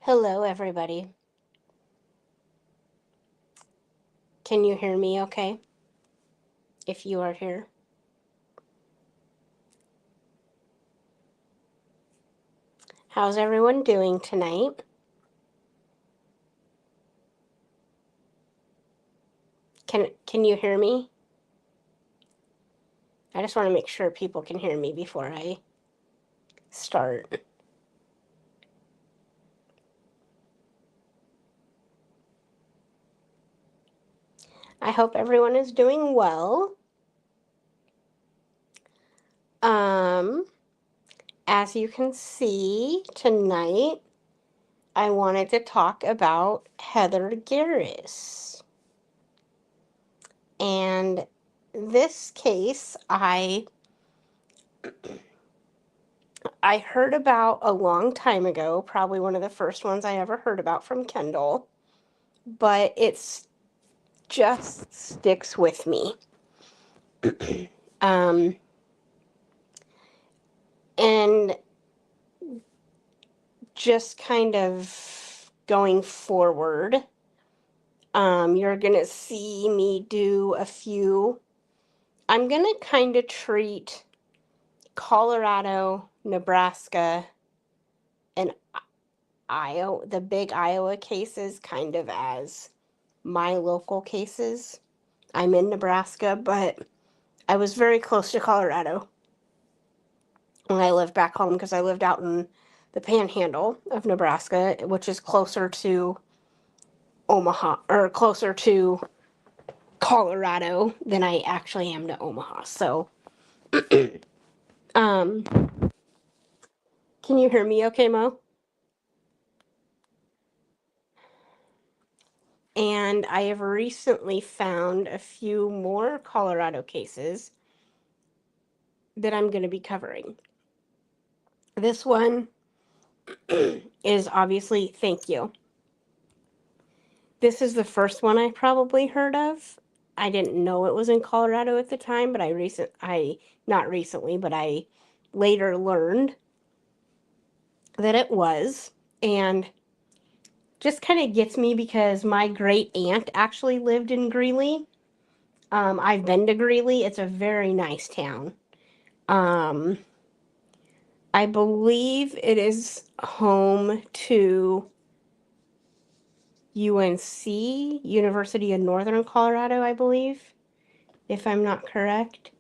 Hello, everybody. Can you hear me okay? If you are here. How's everyone doing tonight? Can you hear me? I just want to make sure people can hear me before I start. I hope everyone is doing well. As you can see tonight, I wanted to talk about Heather Garraus. And this case I heard about a long time ago, probably one of the first ones I ever heard about from Kendall, but it's just sticks with me. And just kind of going forward, you're going to see me do a few. I'm going to kind of treat Colorado, Nebraska, and Iowa, the big Iowa cases, kind of as my local cases. I'm in Nebraska, but I was very close to Colorado when I lived back home because I lived out in the panhandle of Nebraska, which is closer to Omaha, or closer to Colorado than I actually am to Omaha. So, um, can you hear me okay, Mo? And I have recently found a few more Colorado cases that I'm going to be covering. This one is obviously, thank you. This is the first one I probably heard of. I didn't know it was in Colorado at the time, but not recently, but I later learned that it was. And just kind of gets me because my great aunt actually lived in Greeley. I've been to Greeley. It's a very nice town. I believe it is home to UNC, University of Northern Colorado, I believe, if I'm not correct.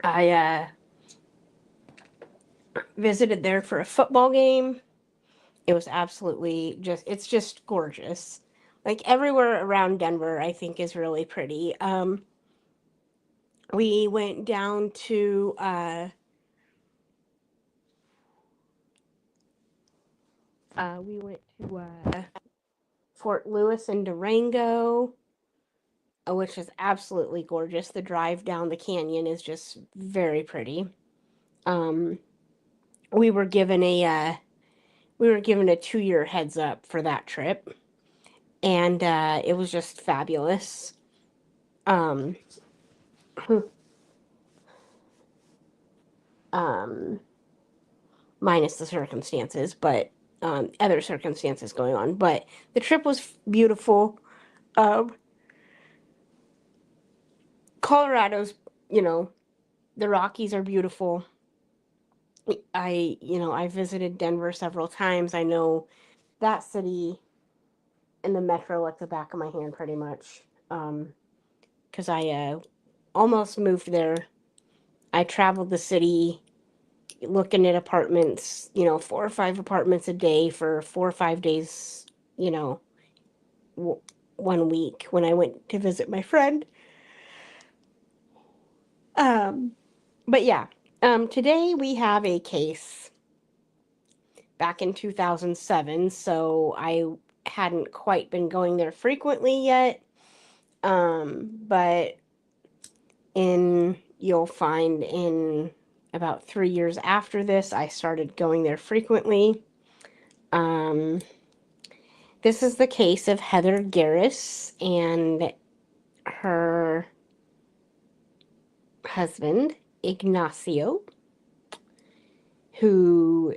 I visited there for a football game. It was absolutely it's just gorgeous. Like everywhere around Denver, I think is really pretty. We went down to Fort Lewis and Durango, which is absolutely gorgeous. The drive down the canyon is just very pretty. Um, we were given a 2-year heads up for that trip, and it was just fabulous. Um, um, Minus the circumstances, but other circumstances going on. But the trip was beautiful. Colorado's, the Rockies are beautiful. I visited Denver several times. I know that city and the metro like the back of my hand pretty much. Because I almost moved there. I traveled the city looking at apartments, 4 or 5 apartments a day for 4 or 5 days, you know, 1 week when I went to visit my friend. Um, but yeah, today we have a case back in 2007, so I hadn't quite been going there frequently yet. But you'll find in about 3 years after this, I started going there frequently. This is the case of Heather Garraus and her husband, Ignacio, who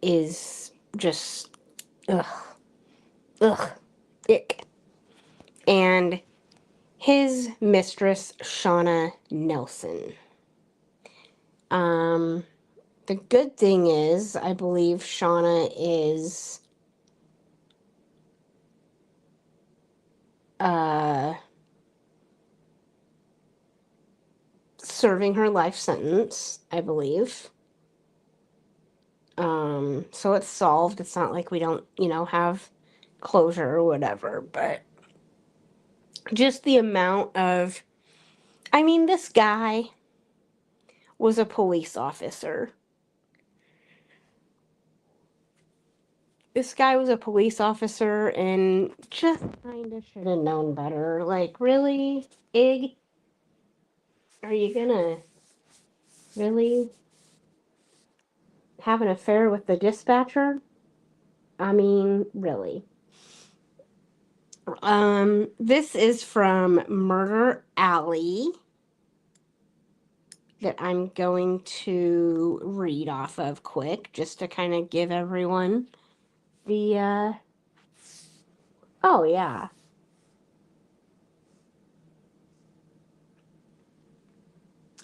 is just, ugh, ugh, ick. And his mistress, Shauna Nelson. The good thing is, I believe Shauna is serving her life sentence, I believe. So it's solved. It's not like we don't, have closure or whatever, but just the amount of, I mean, this guy was a police officer. This guy was a police officer and just kind of should have known better. Like, really? Ig? Are you gonna really have an affair with the dispatcher? I mean, really. This is from Murder Alley that I'm going to read off of quick just to kind of give everyone the, oh yeah.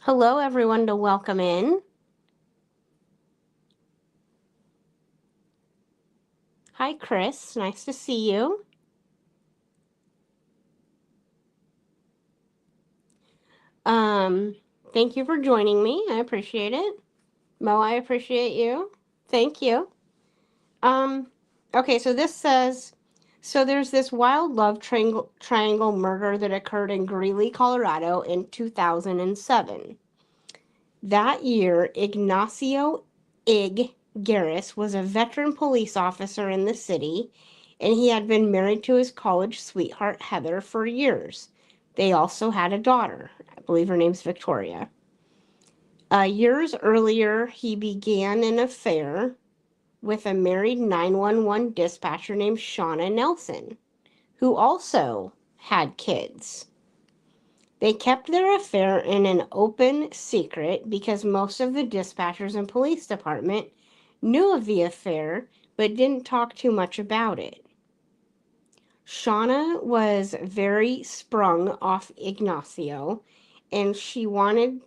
Hello, everyone, to welcome in. Hi, Chris. Nice to see you. Thank you for joining me. I appreciate it. Mo, I appreciate you. Thank you. Okay, so this says, so there's this wild love triangle murder that occurred in Greeley, Colorado in 2007. That year, Ignacio Garraus was a veteran police officer in the city, and he had been married to his college sweetheart, Heather, for years. They also had a daughter. I believe her name's Victoria. Years earlier, he began an affair with a married 911 dispatcher named Shauna Nelson, who also had kids. They kept their affair in an open secret because most of the dispatchers and police department knew of the affair but didn't talk too much about it. Shauna was very sprung off Ignacio, and she wanted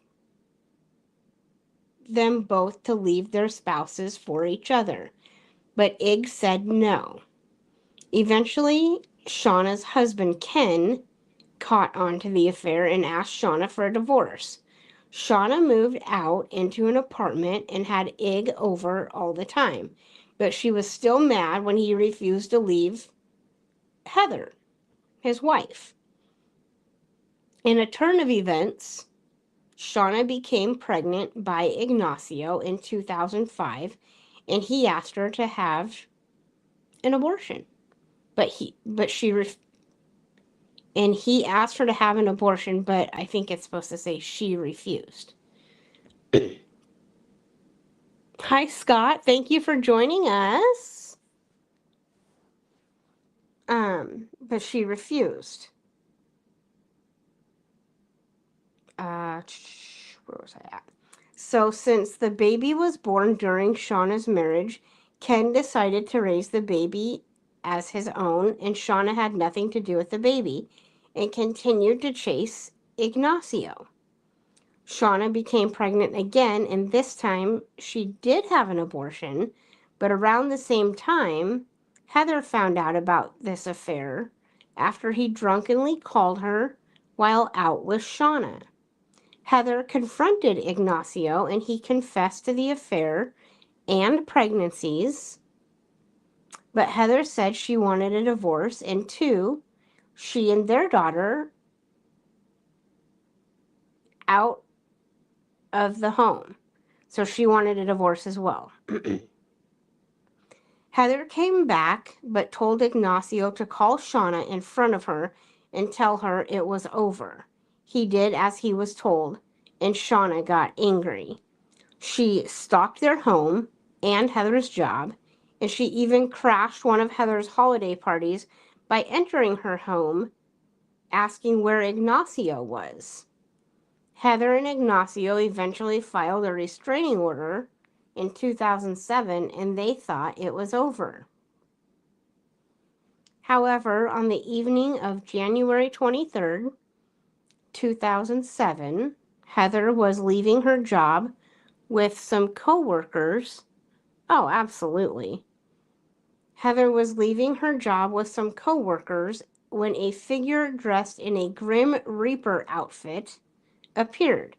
them both to leave their spouses for each other, but Ig said no. Eventually, Shauna's husband, Ken, caught on to the affair and asked Shauna for a divorce. Shauna moved out into an apartment and had Ig over all the time, but she was still mad when he refused to leave Heather, his wife. In a turn of events, Shauna became pregnant by Ignacio in 2005, and he asked her to have an abortion. And he asked her to have an abortion, but I think it's supposed to say she refused. Hi, Scott. Thank you for joining us. But she refused. Where was I at? So since the baby was born during Shauna's marriage, Ken decided to raise the baby as his own, and Shauna had nothing to do with the baby and continued to chase Ignacio. Shauna became pregnant again, and this time she did have an abortion, but around the same time, Heather found out about this affair after he drunkenly called her while out with Shauna. Heather confronted Ignacio, and he confessed to the affair and pregnancies, but Heather said she wanted a divorce, and two, she and their daughter out of the home. So she wanted a divorce as well. Heather came back, but told Ignacio to call Shauna in front of her and tell her it was over. He did as he was told, and Shauna got angry. She stalked their home and Heather's job, and she even crashed one of Heather's holiday parties by entering her home, asking where Ignacio was. Heather and Ignacio eventually filed a restraining order in 2007, and they thought it was over. However, on the evening of January 23rd, 2007, Heather was leaving her job with some coworkers. Oh, absolutely. Heather was leaving her job with some coworkers when a figure dressed in a Grim Reaper outfit appeared.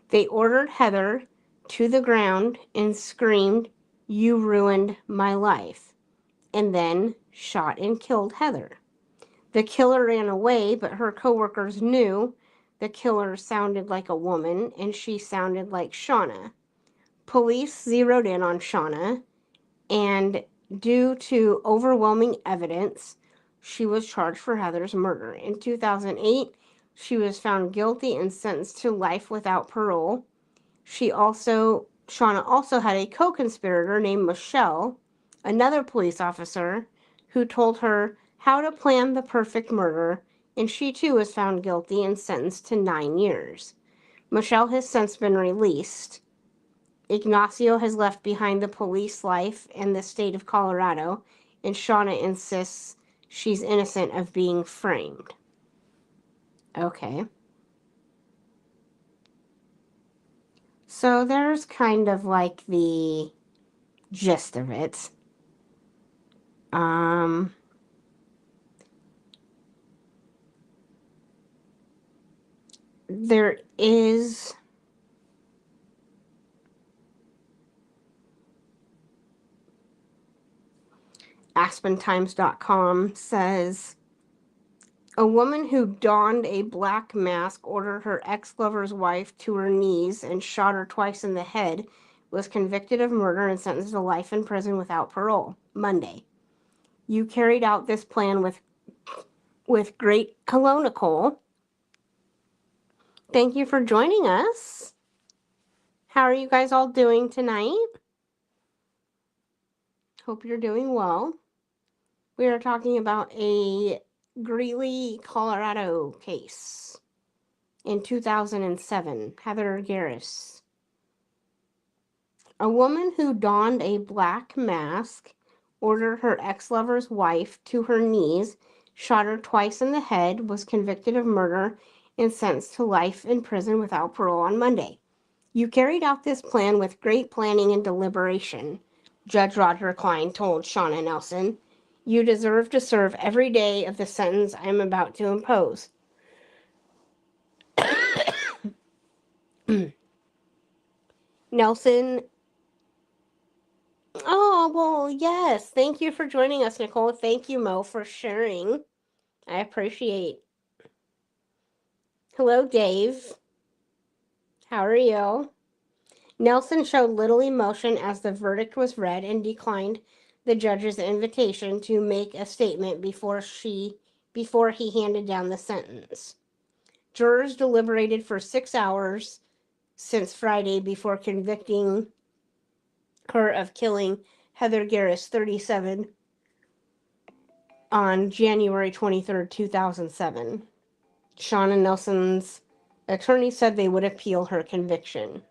They ordered Heather to the ground and screamed, "You ruined my life," and then shot and killed Heather. The killer ran away, but her coworkers knew the killer sounded like a woman and she sounded like Shauna. Police zeroed in on Shauna, and due to overwhelming evidence, she was charged for Heather's murder. In 2008, she was found guilty and sentenced to life without parole. Shauna also had a co-conspirator named Michelle, another police officer, who told her how to plan the perfect murder, and she too was found guilty and sentenced to 9 years. Michelle has since been released. Ignacio has left behind the police life in the state of Colorado, and Shauna insists she's innocent of being framed. Okay. So there's kind of like the gist of it. There is AspenTimes.com says a woman who donned a black mask ordered her ex-lover's wife to her knees and shot her twice in the head, was convicted of murder and sentenced to life in prison without parole. Monday. You carried out this plan with great Nicole. Thank you for joining us. How are you guys all doing tonight? Hope you're doing well. We are talking about a Greeley, Colorado case in 2007. Heather Garraus. A woman who donned a black mask ordered her ex-lover's wife to her knees, shot her twice in the head, was convicted of murder, and sentenced to life in prison without parole on Monday. You carried out this plan with great planning and deliberation, Judge Roger Klein told Shauna Nelson. You deserve to serve every day of the sentence I am about to impose. Nelson. Oh, well, yes. Thank you for joining us, Nicole. Thank you, Mo, for sharing. I appreciate. Hello, Dave. How are you? Nelson showed little emotion as the verdict was read and declined the judge's invitation to make a statement before he handed down the sentence. Jurors deliberated for 6 hours since Friday before convicting her of killing Heather Garraus, 37, on January 23rd, 2007. Shauna Nelson's attorney said they would appeal her conviction.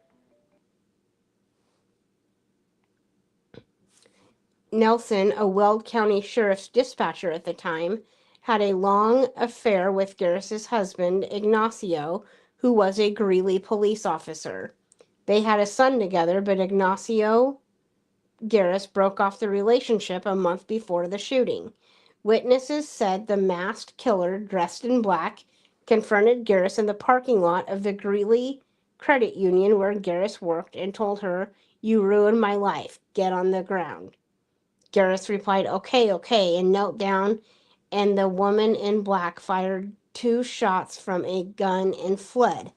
Nelson, a Weld County Sheriff's dispatcher at the time, had a long affair with Garraus's husband, Ignacio, who was a Greeley police officer. They had a son together, but Ignacio Garraus broke off the relationship a month before the shooting. Witnesses said the masked killer, dressed in black, confronted Garraus in the parking lot of the Greeley Credit Union where Garraus worked and told her, "You ruined my life. Get on the ground." Garraus replied, "Okay, okay," and knelt down, and the woman in black fired 2 shots from a gun and fled,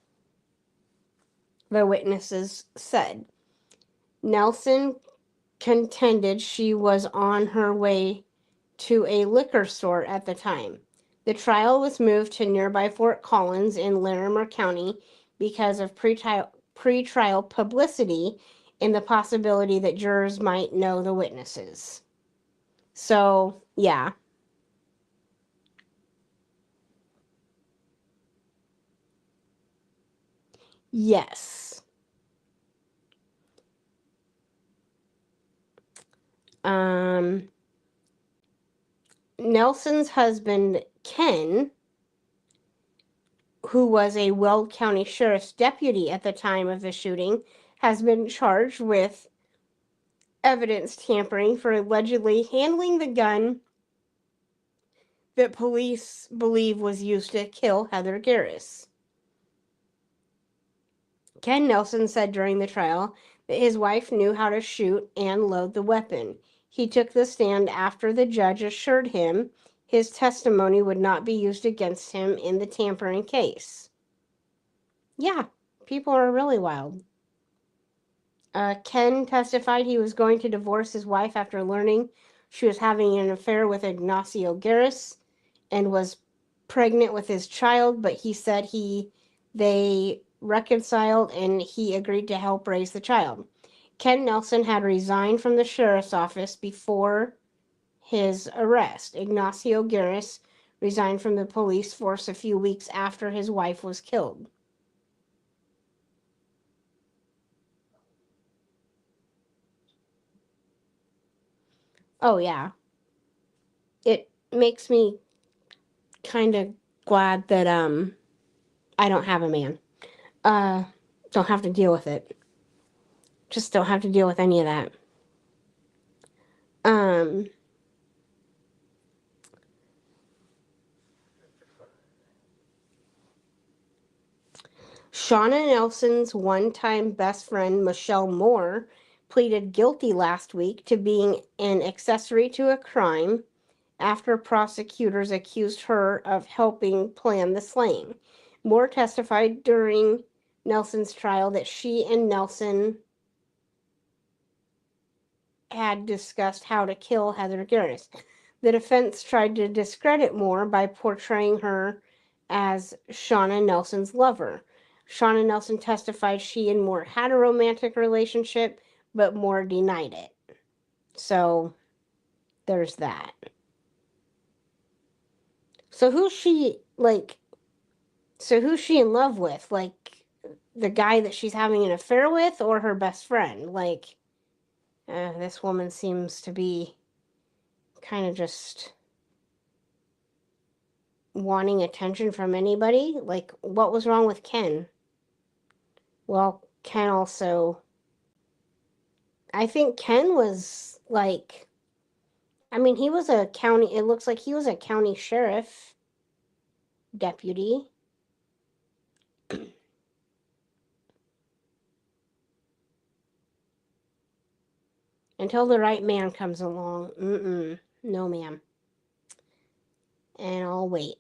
the witnesses said. Nelson contended she was on her way to a liquor store at the time. The trial was moved to nearby Fort Collins in Larimer County because of pretrial publicity and the possibility that jurors might know the witnesses. So, yeah. Yes. Um, Nelson's husband, Ken, who was a Weld County Sheriff's deputy at the time of the shooting, has been charged with evidence tampering for allegedly handling the gun that police believe was used to kill Heather Garraus. Ken Nelson said during the trial that his wife knew how to shoot and load the weapon. He took the stand after the judge assured him his testimony would not be used against him in the tampering case. Yeah, people are really wild. Ken testified he was going to divorce his wife after learning she was having an affair with Ignacio Garraus and was pregnant with his child, but he said they reconciled and he agreed to help raise the child. Ken Nelson had resigned from the sheriff's office before his arrest. Ignacio Garraus resigned from the police force a few weeks after his wife was killed. Oh yeah. It makes me kind of glad that I don't have a man. Uh don't have to deal with it. Just don't have to deal with any of that. Um Shauna Nelson's one-time best friend Michelle Moore pleaded guilty last week to being an accessory to a crime after prosecutors accused her of helping plan the slaying. Moore testified during Nelson's trial that she and Nelson had discussed how to kill Heather Garraus. The defense tried to discredit Moore by portraying her as Shauna Nelson's lover. Shauna Nelson testified she and Moore had a romantic relationship, but Moore denied it. So there's that. So who's she like? So who's she in love with? Like the guy that she's having an affair with, or her best friend? Like, this woman seems to be kind of just wanting attention from anybody. Like, what was wrong with Ken? Well, Ken also. I think Ken was like. I mean, he was a county. It looks like he was a county sheriff deputy. Until the right man comes along. No, ma'am. And I'll wait.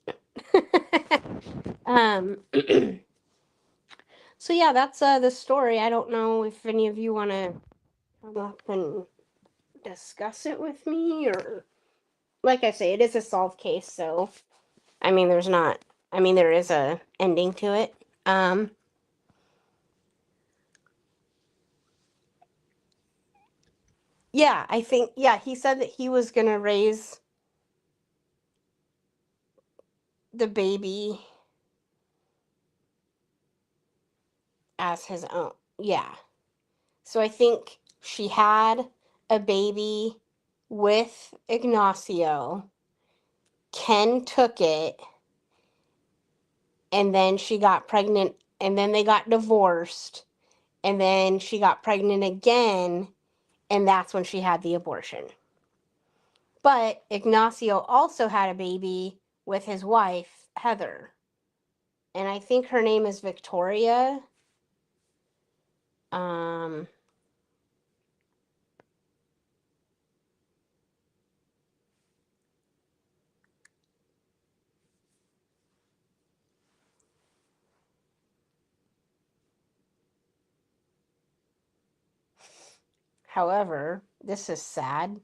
um. So yeah, that's the story. I don't know if any of you want to come up and discuss it with me, or like I say, it is a solved case, so I mean, there is a ending to it. Yeah, I think, yeah, he said that he was gonna raise the baby as his own. Yeah. So I think she had a baby with Ignacio. Ken took it, and then she got pregnant, and then they got divorced, and then she got pregnant again, and that's when she had the abortion. But Ignacio also had a baby with his wife, Heather. And I think her name is Victoria. Um, However, this is sad.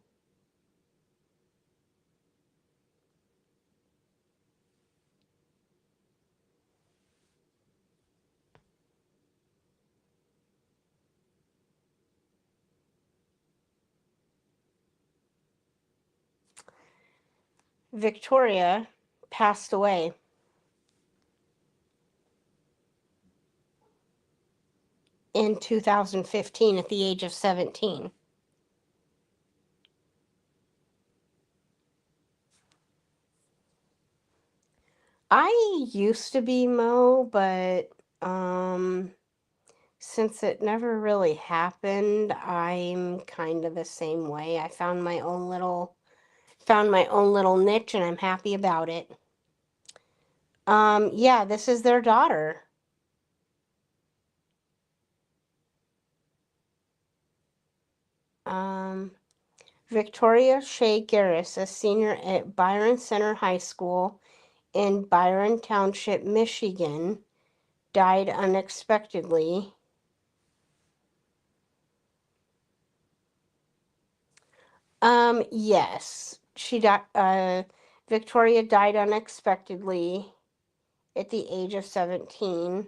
Victoria passed away. in 2015 at the age of 17. I used to be Mo, but since it never really happened, I'm kind of the same way. I found my own little niche and I'm happy about it. Yeah, this is their daughter. Um, Victoria Shea Garraus, a senior at Byron Center High School in Byron Township, Michigan, died unexpectedly. Yes, Victoria died unexpectedly at the age of 17.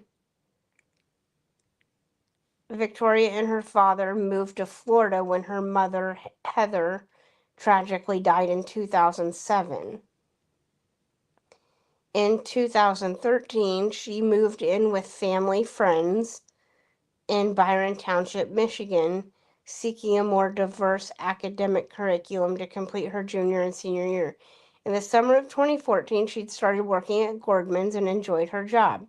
Victoria and her father moved to Florida when her mother, Heather, tragically died in 2007. In 2013, she moved in with family friends in Byron Township, Michigan, seeking a more diverse academic curriculum to complete her junior and senior year. In the summer of 2014, she'd started working at Gordman's and enjoyed her job.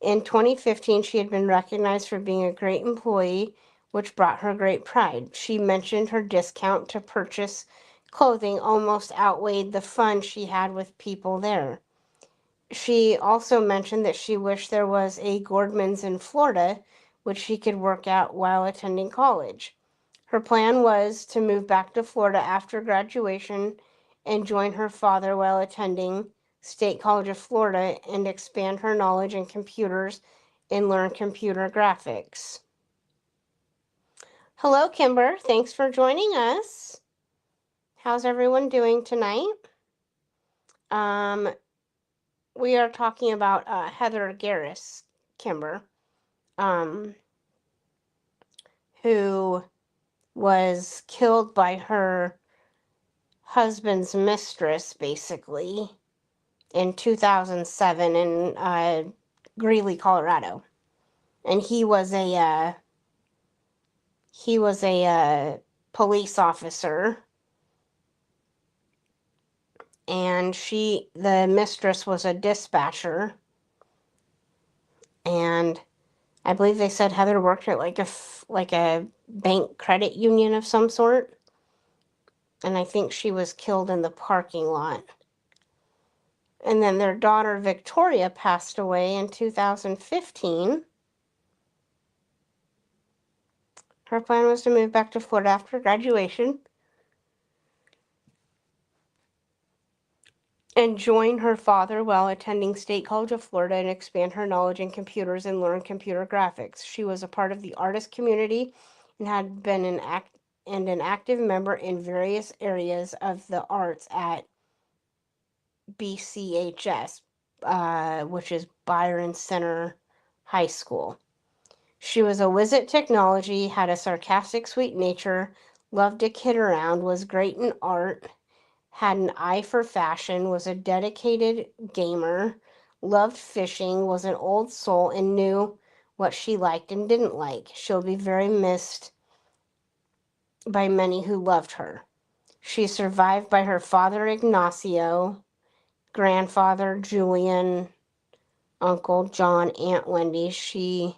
In 2015, she had been recognized for being a great employee, which brought her great pride. She mentioned her discount to purchase clothing almost outweighed the fun she had with people there. She also mentioned that she wished there was a Gordman's in Florida, which she could work at while attending college. Her plan was to move back to Florida after graduation and join her father while attending State College of Florida and expand her knowledge in computers and learn computer graphics. Hello, Kimber. Thanks for joining us. How's everyone doing tonight? We are talking about Heather Garraus, Kimber, who was killed by her husband's mistress, basically, in 2007 in Greeley, Colorado. And he was a police officer, and the mistress was a dispatcher, and I believe they said Heather worked at like a bank credit union of some sort, and I think she was killed in the parking lot. And then their daughter Victoria passed away in 2015. Her plan was to move back to Florida after graduation and join her father while attending State College of Florida and expand her knowledge in computers and learn computer graphics. She was a part of the artist community and had been an active member in various areas of the arts at BCHS, which is Byron Center High School. She was a whiz at technology, had a sarcastic, sweet nature, loved to kid around, was great in art, had an eye for fashion, was a dedicated gamer, loved fishing, was an old soul, and knew what she liked and didn't like. She'll be very missed by many who loved her. She's survived by her father, Ignacio, grandfather, Julian, Uncle John, Aunt Wendy. She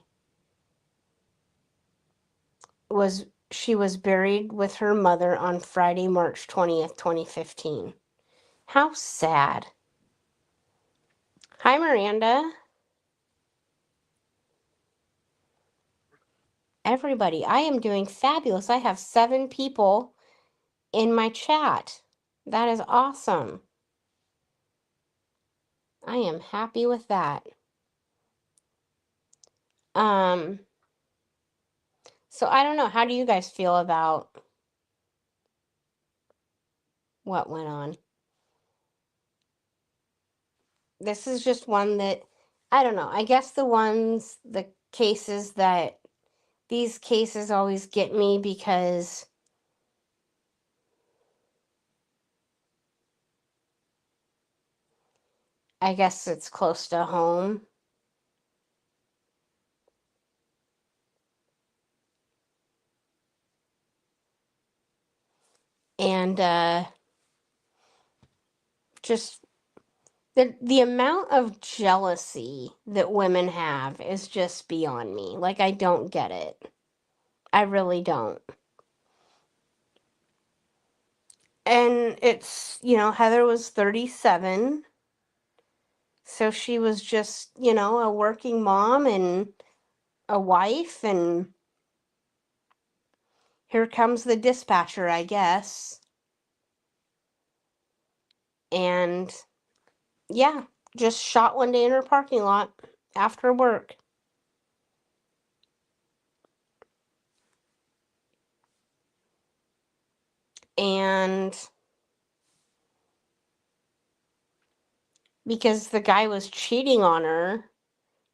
was buried with her mother on Friday, March 20th, 2015. How sad. Hi, Miranda. Everybody, I am doing fabulous. I have 7 people in my chat. That is awesome. I am happy with that. So I don't know. How do you guys feel about what went on? This is just one that, I don't know. I guess the cases that, these cases always get me because I guess it's close to home. And just the amount of jealousy that women have is just beyond me. Like, I don't get it. I really don't. And it's, Heather was 37. So she was just, a working mom and a wife. And here comes the dispatcher, I guess. And yeah, just shot one day in her parking lot after work. And because the guy was cheating on her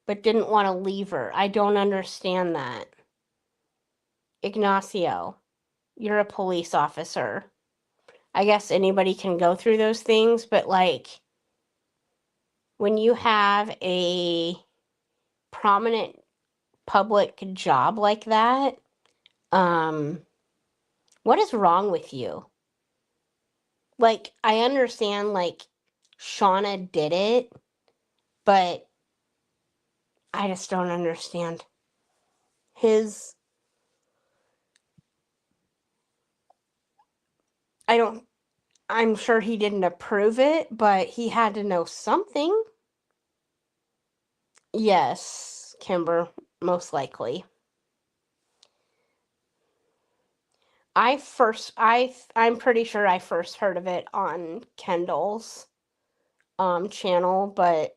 but didn't want to leave her. I don't understand that. Ignacio, you're a police officer. I guess anybody can go through those things, but like when you have a prominent public job like that, what is wrong with you? Like, I understand, like, Shauna did it, but I just don't understand his. I'm sure he didn't approve it, but he had to know something. Yes, Kimber, most likely. I'm pretty sure I first heard of it on Kendall's channel, but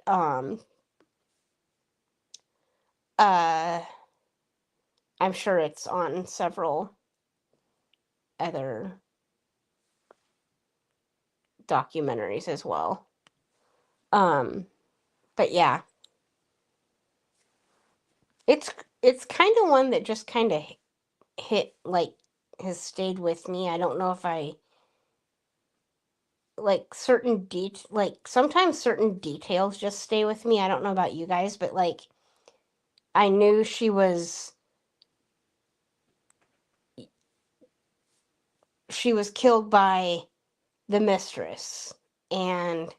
uh I'm sure it's on several other documentaries as well. But yeah, it's it's kind of one that just kind of hit, like, has stayed with me. I don't know if I like sometimes certain details just stay with me. I don't know about you guys, but like I knew she was killed by the mistress. And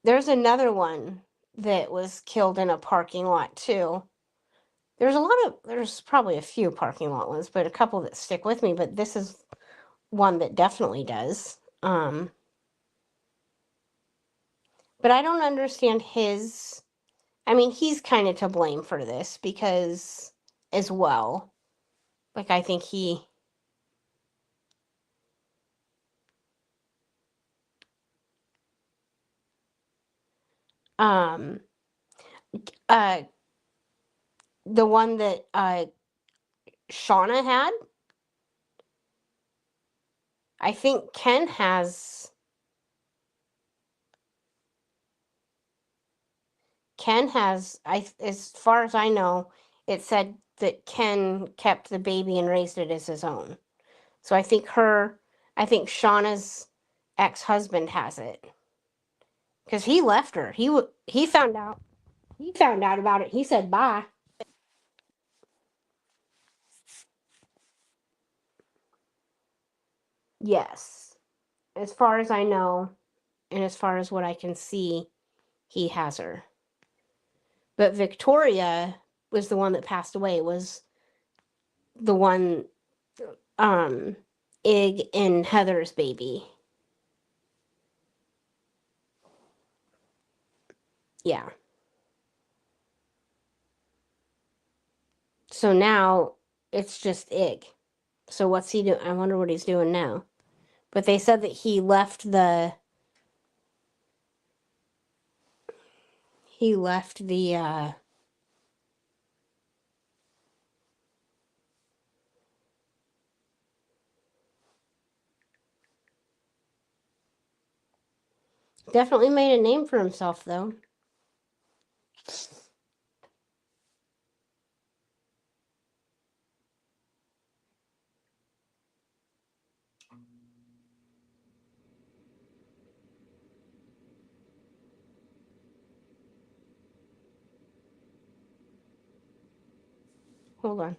there's another one that was killed in a parking lot too. There's probably a few parking lot ones, but a couple that stick with me, but this is one that definitely does. But I don't understand he's kind of to blame for this because as well. Like, I think he um uh the one that Shauna had, I think as far as I know, it said that Ken kept the baby and raised it as his own. So I think Shauna's ex-husband has it. Because he left her. He found out. He found out about it. He said bye. Yes. As far as I know, and as far as what I can see, he has her. But Victoria was the one that passed away, was the one, um, Ig and Heather's baby. Yeah. So now it's just Ig. So what's he doing? I wonder what he's doing now. But they said that he left the definitely made a name for himself though. Hold on.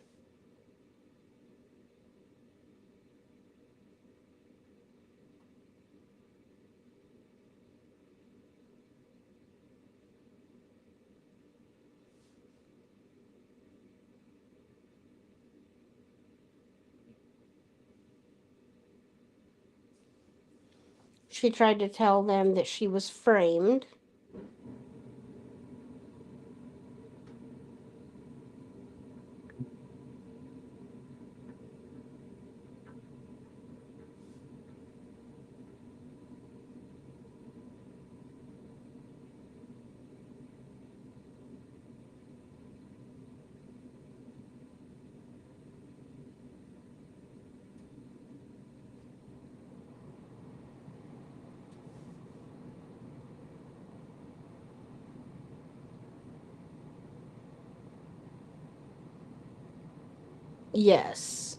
She tried to tell them that she was framed. Yes.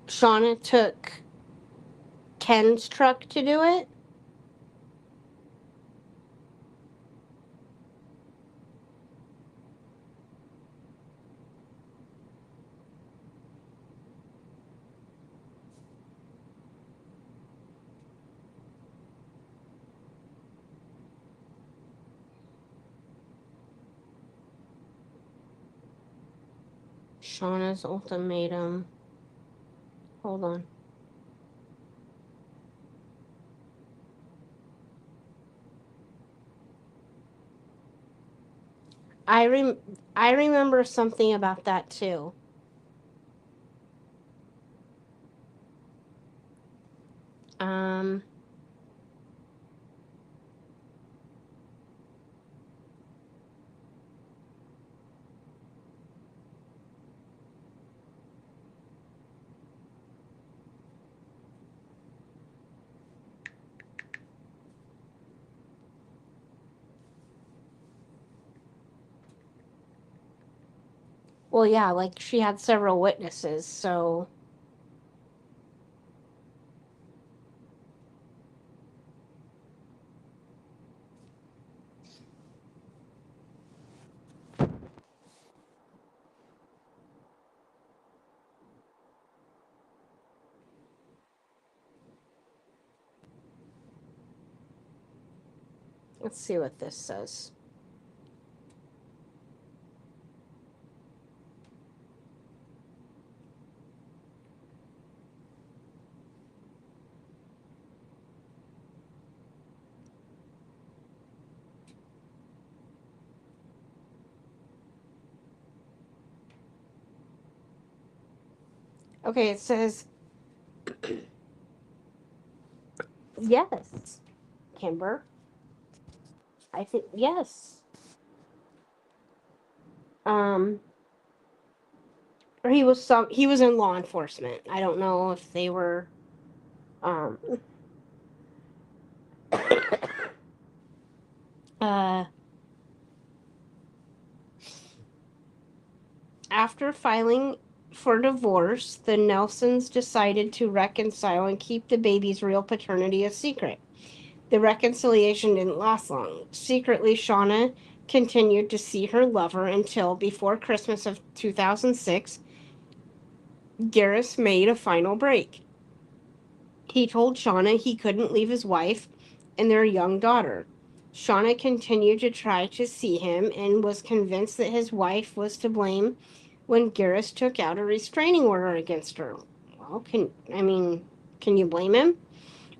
Shauna took Ken's truck to do it. Shauna's ultimatum. Hold on. I rem I remember something about that too. Um well, yeah, like she had several witnesses, so let's see what this says. Okay, it says yes, Kimber. I think yes. Um or he was in law enforcement. I don't know if they were um uh after filing for divorce, the Nelsons decided to reconcile and keep the baby's real paternity a secret. The reconciliation didn't last long. Secretly, Shauna continued to see her lover until, before Christmas of 2006, Garraus made a final break. He told Shauna he couldn't leave his wife and their young daughter. Shauna continued to try to see him and was convinced that his wife was to blame when Garraus took out a restraining order against her. Well, can you blame him?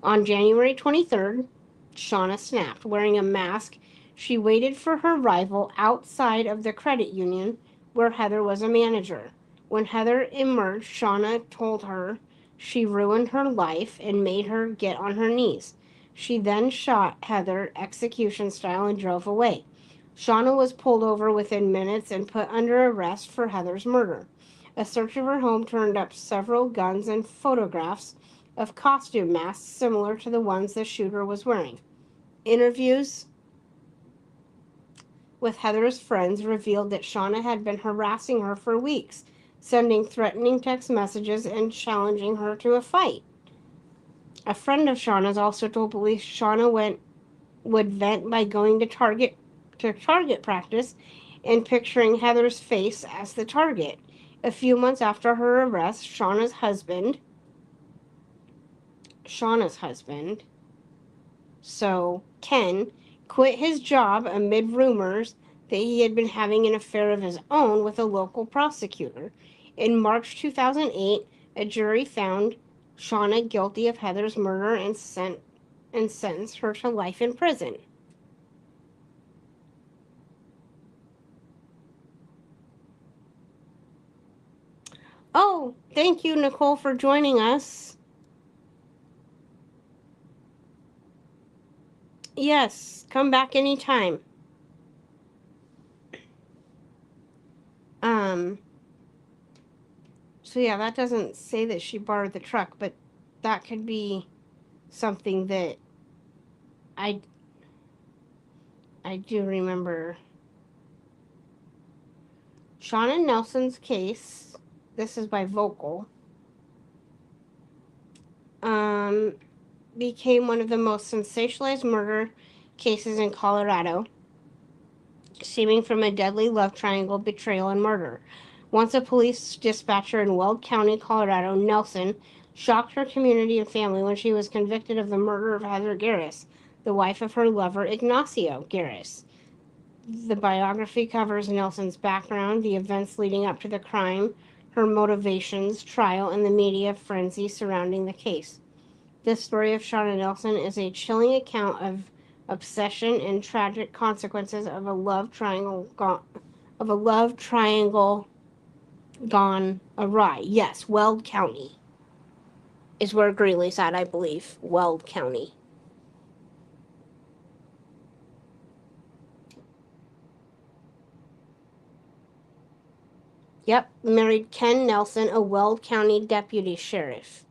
On January 23rd, Shauna snapped. Wearing a mask, she waited for her rival outside of the credit union where Heather was a manager. When Heather emerged, Shauna told her she ruined her life and made her get on her knees. She then shot Heather execution style and drove away. Shauna was pulled over within minutes and put under arrest for Heather's murder. A search of her home turned up several guns and photographs of costume masks similar to the ones the shooter was wearing. Interviews with Heather's friends revealed that Shauna had been harassing her for weeks, sending threatening text messages and challenging her to a fight. A friend of Shauna's also told police Shauna would vent by going to Target to target practice and picturing Heather's face as the target. A few months after her arrest, Shauna's husband, so Ken, quit his job amid rumors that he had been having an affair of his own with a local prosecutor. In March 2008, a jury found Shauna guilty of Heather's murder and sentenced her to life in prison. Oh, thank you, Nicole, for joining us. Yes, come back anytime. Um, so yeah, that doesn't say that she borrowed the truck, but that could be something that I I do remember. Shauna Nelson's case, this is by Vocal, um, became one of the most sensationalized murder cases in Colorado, stemming from a deadly love triangle, betrayal, and murder. Once a police dispatcher in Weld County, Colorado, Nelson shocked her community and family when she was convicted of the murder of Heather Garraus, the wife of her lover Ignacio Garraus. The biography covers Nelson's background, the events leading up to the crime, her motivations, trial, and the media frenzy surrounding the case. This story of Shauna Nelson is a chilling account of obsession and tragic consequences of a love triangle gone awry. Yes, Weld County is where Greeley's at, I believe. Weld County. Yep, married Ken Nelson, a Weld County deputy sheriff.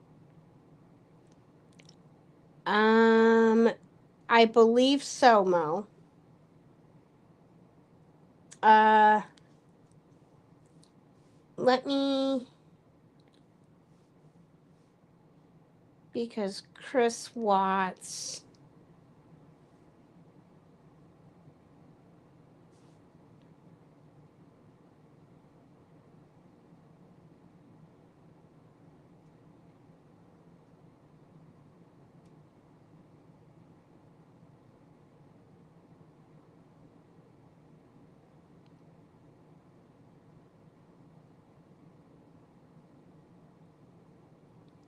Um, I believe so, Mo. Uh, let me, because Chris Watts.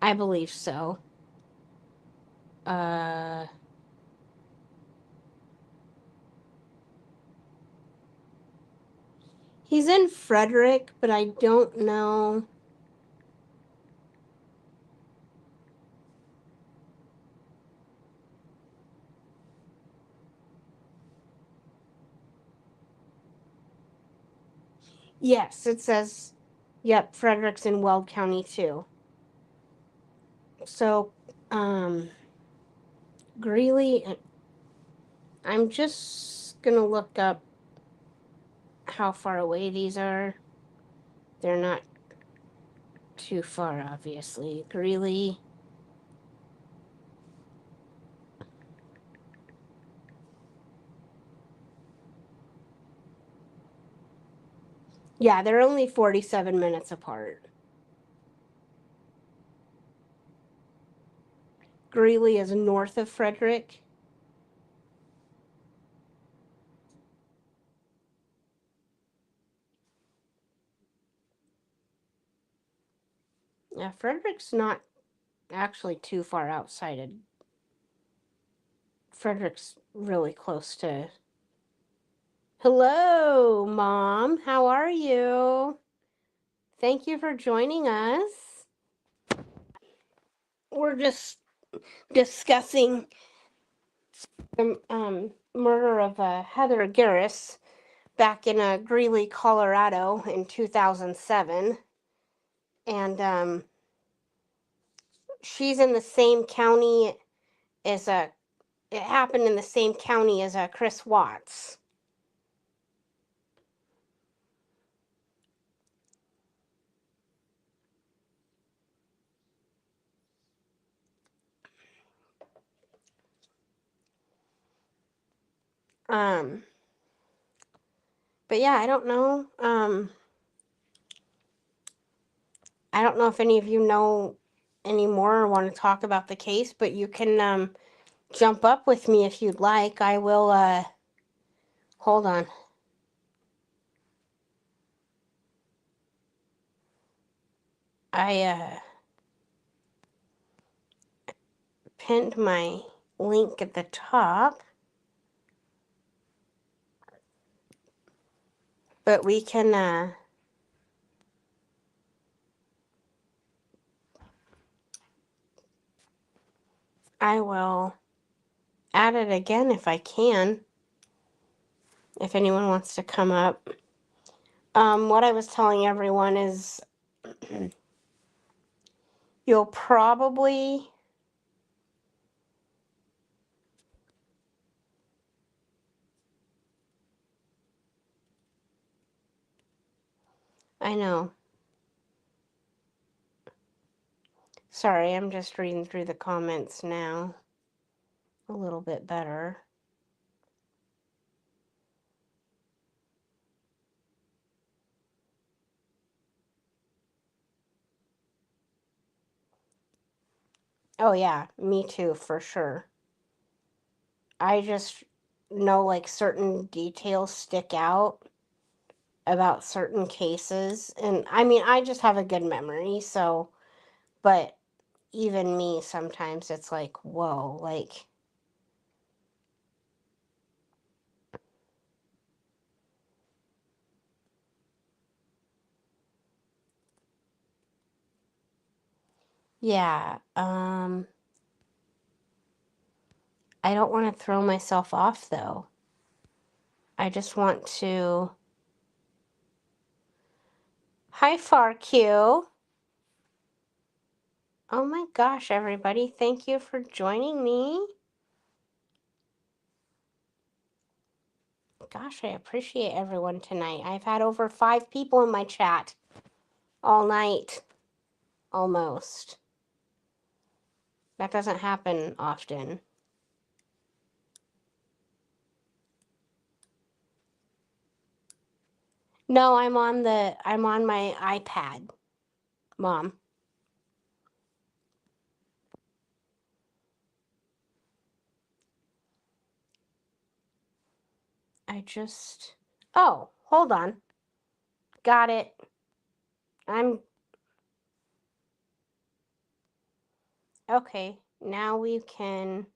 I believe so. Uh, he's in Frederick, but I don't know. Yes, it says, yep, Frederick's in Weld County too. So, um, Greeley, I'm just gonna look up how far away these are. They're not too far, obviously. Greeley. Yeah, they're only 47 minutes apart. Greeley is north of Frederick. Yeah, Frederick's not actually too far outside of. Frederick's really close to. Hello, Mom. How are you? Thank you for joining us. We're just discussing the murder of Heather Garraus back in Greeley, Colorado in 2007. And she's in the same county as it happened in the same county as Chris Watts. Um, But yeah, I don't know. I don't know if any of you know any more or want to talk about the case, but you can jump up with me if you'd like. I will hold on. I pinned my link at the top, but we can I will add it again if I can, if anyone wants to come up. What I was telling everyone is you'll probably, I know. Sorry, I'm just reading through the comments now a little bit better. Oh yeah, me too, for sure. I just know like certain details stick out about certain cases. And I mean, I just have a good memory, so, but even me, sometimes it's like, whoa, like, yeah, I don't want to throw myself off though. I just want to. Hi, FarQ. Oh my gosh, everybody, thank you for joining me. Gosh, I appreciate everyone tonight. I've had over 5 people in my chat all night, almost. That doesn't happen often. No, I'm on my iPad, Mom. Oh, hold on. Got it. Okay, now we can.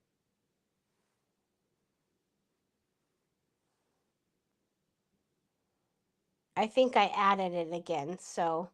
I think I added it again, so.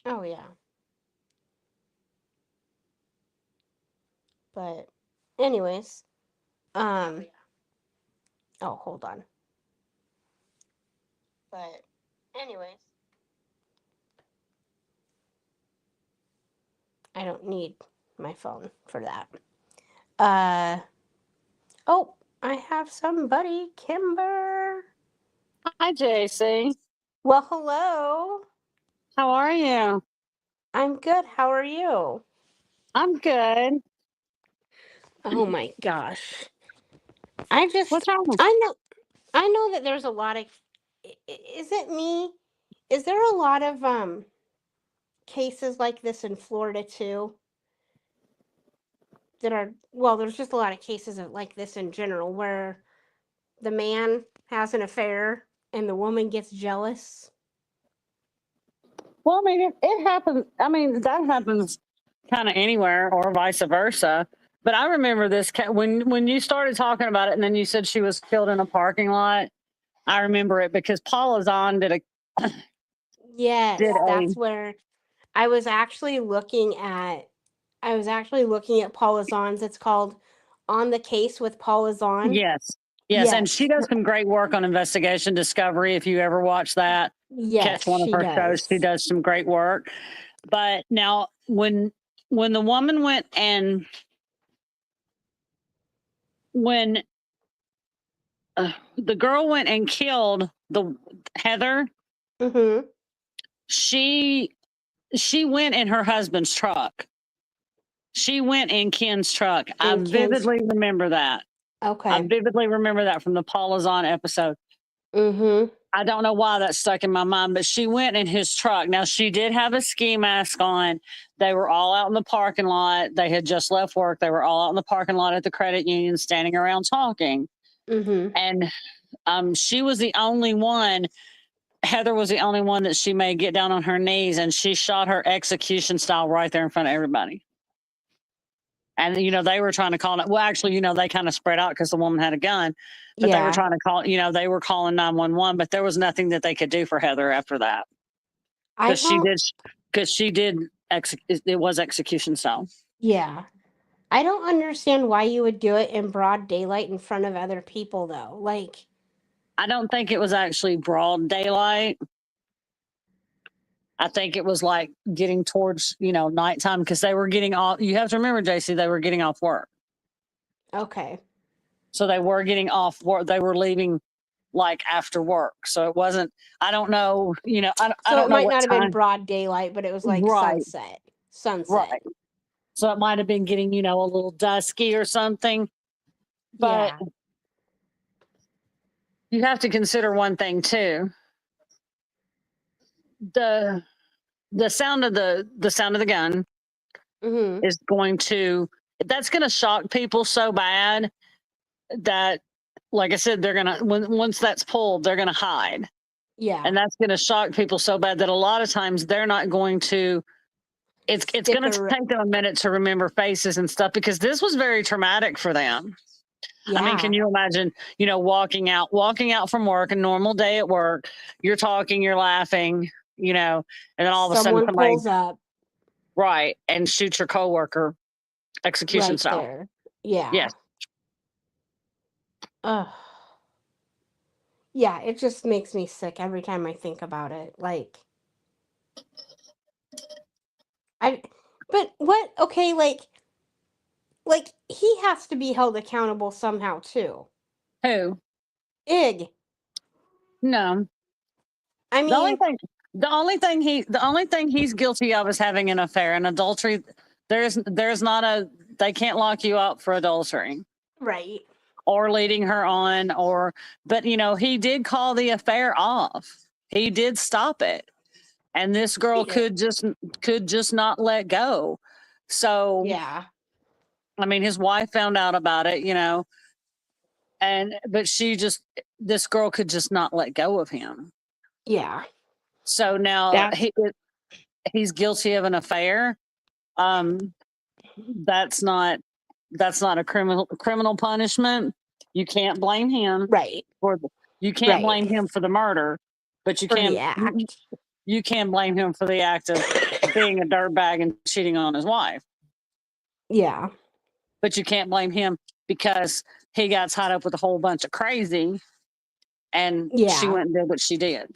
Oh, yeah. But, anyways, oh, hold on. But, anyways, I don't need my phone for that. Oh, I have somebody, Kimber. Hi, JC. Well, hello. How are you? I'm good. How are you? I'm good. Oh my gosh. What's wrong? I know that there's a lot of, is it me? Is there a lot of, cases like this in Florida too that are, well, there's just a lot of cases like this in general where the man has an affair and the woman gets jealous. Well, I mean, it happens. I mean, that happens kind of anywhere or vice versa. But I remember this when you started talking about it, and then you said she was killed in a parking lot. I remember it because Paula Zahn Yes, did a that's where I was actually looking at Paula Zahn's. It's called On the Case with Paula Zahn. yes, yes, and she Yes. does some great work on investigation discovery. If you ever watch that, Yes, catch one of she her shows. She does. does some great work. But now, when the woman went and when the girl went and killed the Heather, Mhm. she went in her husband's truck. She went in Ken's truck. I And Ken's vividly remember that. I okay. vividly remember that from the Paula Zahn episode. Mhm. I don't know why that stuck in my mind, but she went in his truck. Now, she did have a ski mask on. They were all out in the parking lot. They had just left work. They were all out in the parking lot at the credit union, standing around talking. Mhm. And she was the only one. Heather was the only one that she made get down on her knees, and she shot her execution style right there in front of everybody. And they were trying to call it. Well, actually, they kind of spread out because the woman had a gun, but they were Yeah. trying to call. They were calling 911, but there was nothing that they could do for Heather after that I because she don't did. Because she did. It was execution style. yeah. I don't understand why you would do it in broad daylight in front of other people though. Like, I don't think it was actually broad daylight. I think it was like getting towards nighttime because they were getting off. You have to remember, JC, they were getting off work. okay. So they were getting off work. They were leaving like after work. So it wasn't, I don't know, I So don't it know might what not have been time. broad daylight, but it was like Right, sunset. right. So it might have been getting, a little dusky or something. But Yeah. you have to consider one thing too. The sound of the gun Mhm. is that's going to shock people so bad that, like I said, they're going to, once that's pulled, they're going to hide. Yeah. And that's going to shock people so bad that a lot of times they're not going to, it's Stick going to take them a minute to remember faces and stuff because this was very traumatic for them. I mean, can Yeah. you imagine, walking out from work, a normal day at work, you're talking, you're laughing, and then all of a sudden Someone somebody, pulls up right, and shoots your coworker, execution right style. there. Yeah. Yes. Ugh. Yeah, it just makes me sick every time I think about it. I but what okay, like he has to be held accountable somehow too. Who? Ig. No. I The only mean, thing, the only thing he's guilty of is having an affair and adultery. There's not they can't lock you up for adultery right. or leading her on but he did call the affair off. He did stop it. And this girl He did. could just not let go. So, Yeah. I mean, his wife found out about it, but this girl could just not let go of him. Yeah. So now That's he's guilty of an affair. Um, that's not a criminal punishment. You can't blame him right. you can't Right. blame him for the murder, but For the act. you can blame him for the act of being a dirtbag and cheating on his wife. Yeah. But you can't blame him because he got tied up with a whole bunch of crazy and she Yeah. went and did what she did.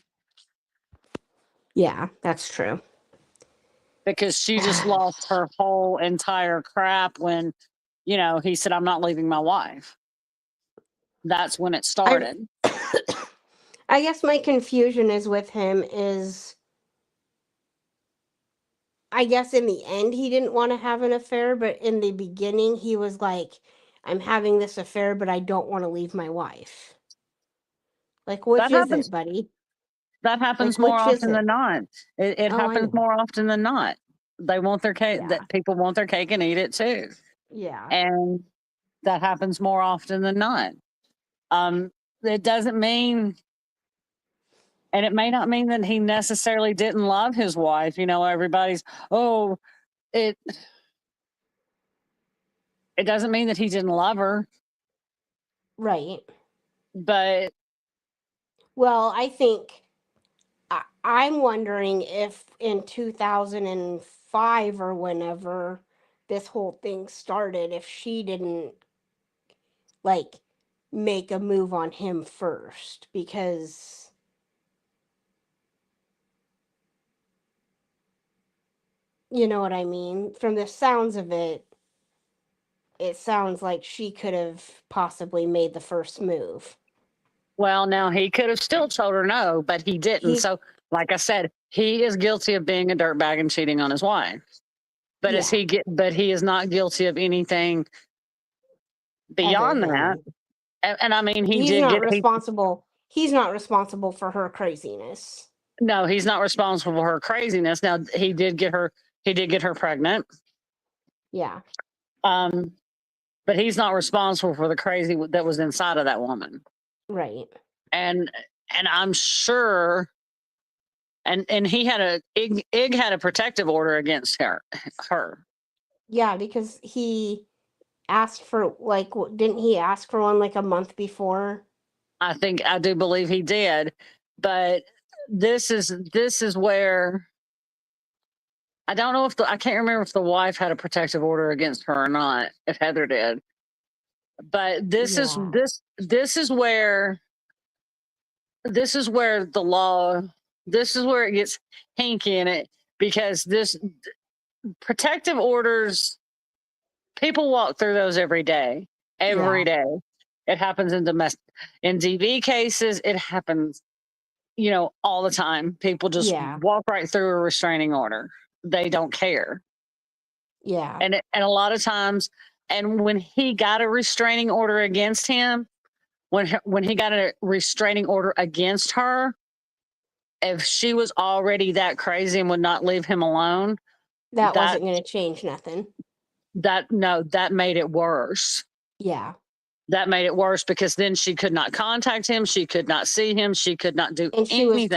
Yeah, that's true. Because she just lost her whole entire crap when, he said, I'm not leaving my wife. That's when it I started. I guess my confusion is with him is I guess in the end he didn't want to have an affair, but in the beginning he was like, I'm having this affair, but I don't want to leave my wife. Like, which That is it, happens. buddy? That happens Like, more which is often than it? not. It Oh, I happens know. more often than not. They want their cake. Yeah. That people want their cake and eat it too, Yeah. and that happens more often than not. Um, it doesn't mean, and it may not mean that he necessarily didn't love his wife. You know, everybody's oh, it. It doesn't mean that he didn't love her, Right. but Well, I think I'm wondering if in 2005 or whenever this whole thing started, if she didn't like make a move on him first, because you know what I mean? From the sounds of it, it sounds like she could have possibly made the first move. well, now he could have still told her no, but he didn't. He, So, like I said, he is guilty of being a dirtbag and cheating on his wife. yeah, But he is not guilty of anything other beyond that. than And I mean, he's not responsible. He's not responsible for her craziness. no, he's not responsible for her craziness. Now he did get her pregnant. Yeah, Um, but he's not responsible for the crazy that was inside of that woman. right. And I'm sure and he had Ig had a protective order against her. Yeah, because he asked for like didn't he ask for one like a month before? I do believe he did, but this is where I don't know if I can't remember if the wife had a protective order against her or not, if Heather did. But Yeah, this is where the law this is where it gets hinky in it because this protective orders people walk through those every day. Every yeah, day. It happens in DV cases, it happens, you know, all the time. People just yeah, walk right through a restraining order. They don't care. yeah, And a lot of times and when he got a restraining order against him, when he got a restraining order against her, if she was already that crazy and would not leave him alone, that that wasn't going to change nothing. that made it worse. Yeah, That made it worse because then she could not contact him, she could not see him, she could not do and anything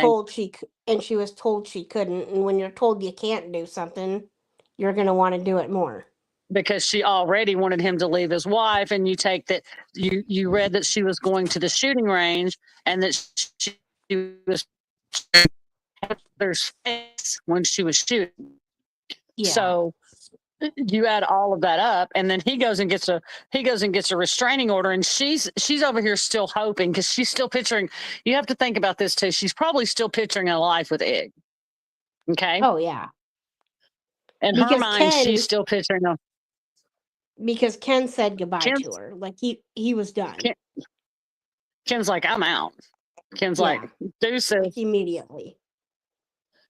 she was told she couldn't, and when you're told you can't do something, you're going to want to do it more. because she already wanted him to leave his wife. And you take that you read that she was going to the shooting range and that she was Heather's face when she was shooting. Yeah. So you add all of that up and then he goes and gets a restraining order and she's over here still hoping because she's still picturing. You have to think about this too, she's probably still picturing a life with Ig. Okay, Oh yeah. in her Because mind she's Ken still picturing a because Ken said goodbye Ken, to her. Like he was done. Ken, Ken's like I'm out. Ken's like Yeah. deuces. Like immediately.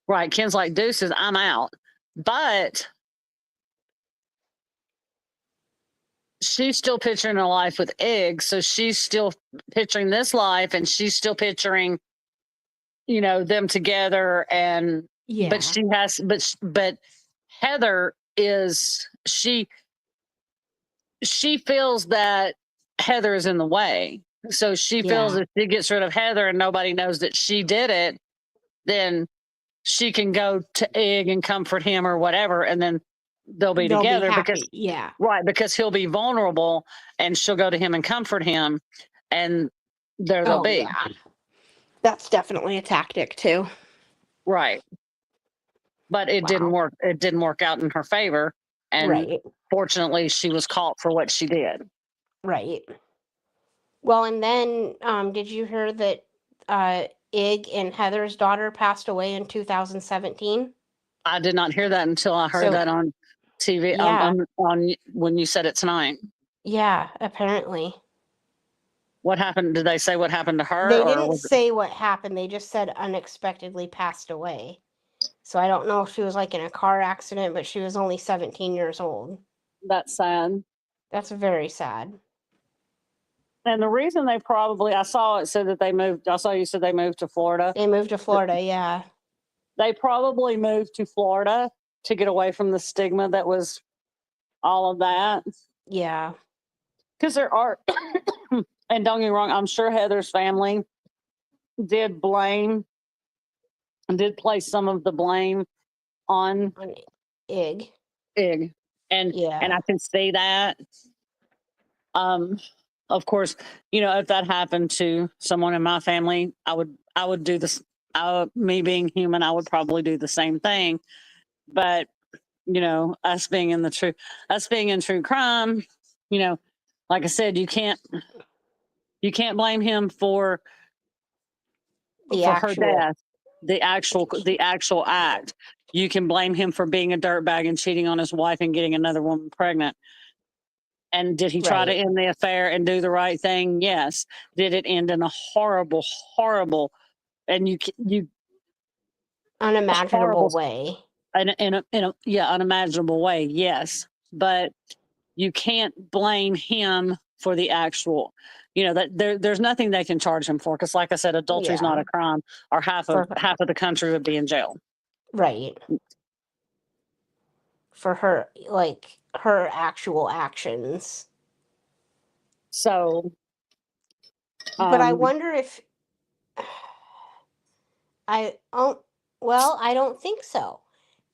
Right, Ken's like deuces, I'm out. But she's still picturing a life with Ig, so she's still picturing this life and she's still picturing, you know, them together. And but Yeah. she has but Heather is she feels that Heather is in the way. So she feels Yeah. if she gets rid of Heather and nobody knows that she did it, then she can go to Ig and comfort him or whatever, and then they'll be They'll be together happy. Yeah. because he'll be vulnerable and she'll go to him and comfort him, and there they'll Oh be. yeah. That's definitely a tactic too. Right. But it didn't Wow. work. It didn't work out in her favor. And Right. fortunately she was caught for what she did. Right. Well, and then did you hear that Ig and Heather's daughter passed away in 2017? I did not hear that until I heard So, that on TV yeah. on when you said it tonight. Yeah, apparently. What happened? Did they say what happened to her They or didn't was it say what happened. They just said unexpectedly passed away. So I don't know if she was like in a car accident, but she was only 17 years old. that sad? That's very sad. And the reason they probably, I saw it said that they moved, I saw you said they moved to Florida. They moved to Florida, yeah. They probably moved to Florida to get away from the stigma that was all of that. Yeah. Because there are, and don't get me wrong, I'm sure Heather's family did place some of the blame on On Ig. Ig. And Yeah. I can see that. Of course, if that happened to someone in my family, I would do this. Me being human, I would probably do the same thing. But us being in true crime, like I said, you can't blame him for her death. The actual act. You can blame him for being a dirtbag and cheating on his wife and getting another woman pregnant. And did he try to end the affair and do the right thing? Yes. Did it end in a horrible, horrible, and unimaginable way? In a unimaginable way? Yes, but you can't blame him for the actual. That there's nothing they can charge him for, because, like I said, adultery is not a crime, or half of the country would be in jail. Right. For her, like her actual actions. So, but I wonder if I don't think so,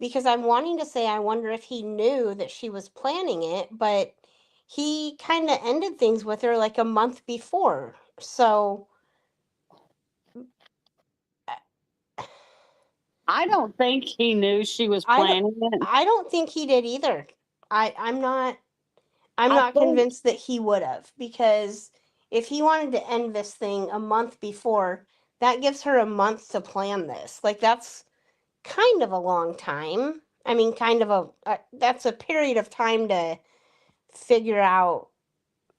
because I'm wanting to say I wonder if he knew that she was planning it, but he kind of ended things with her like a month before. So I don't think he knew she was planning it. I don't think he did either. I'm not convinced that he would have, because if he wanted to end this thing a month before, that gives her a month to plan this. Like, that's kind of a long time. I mean, kind of that's a period of time to figure out,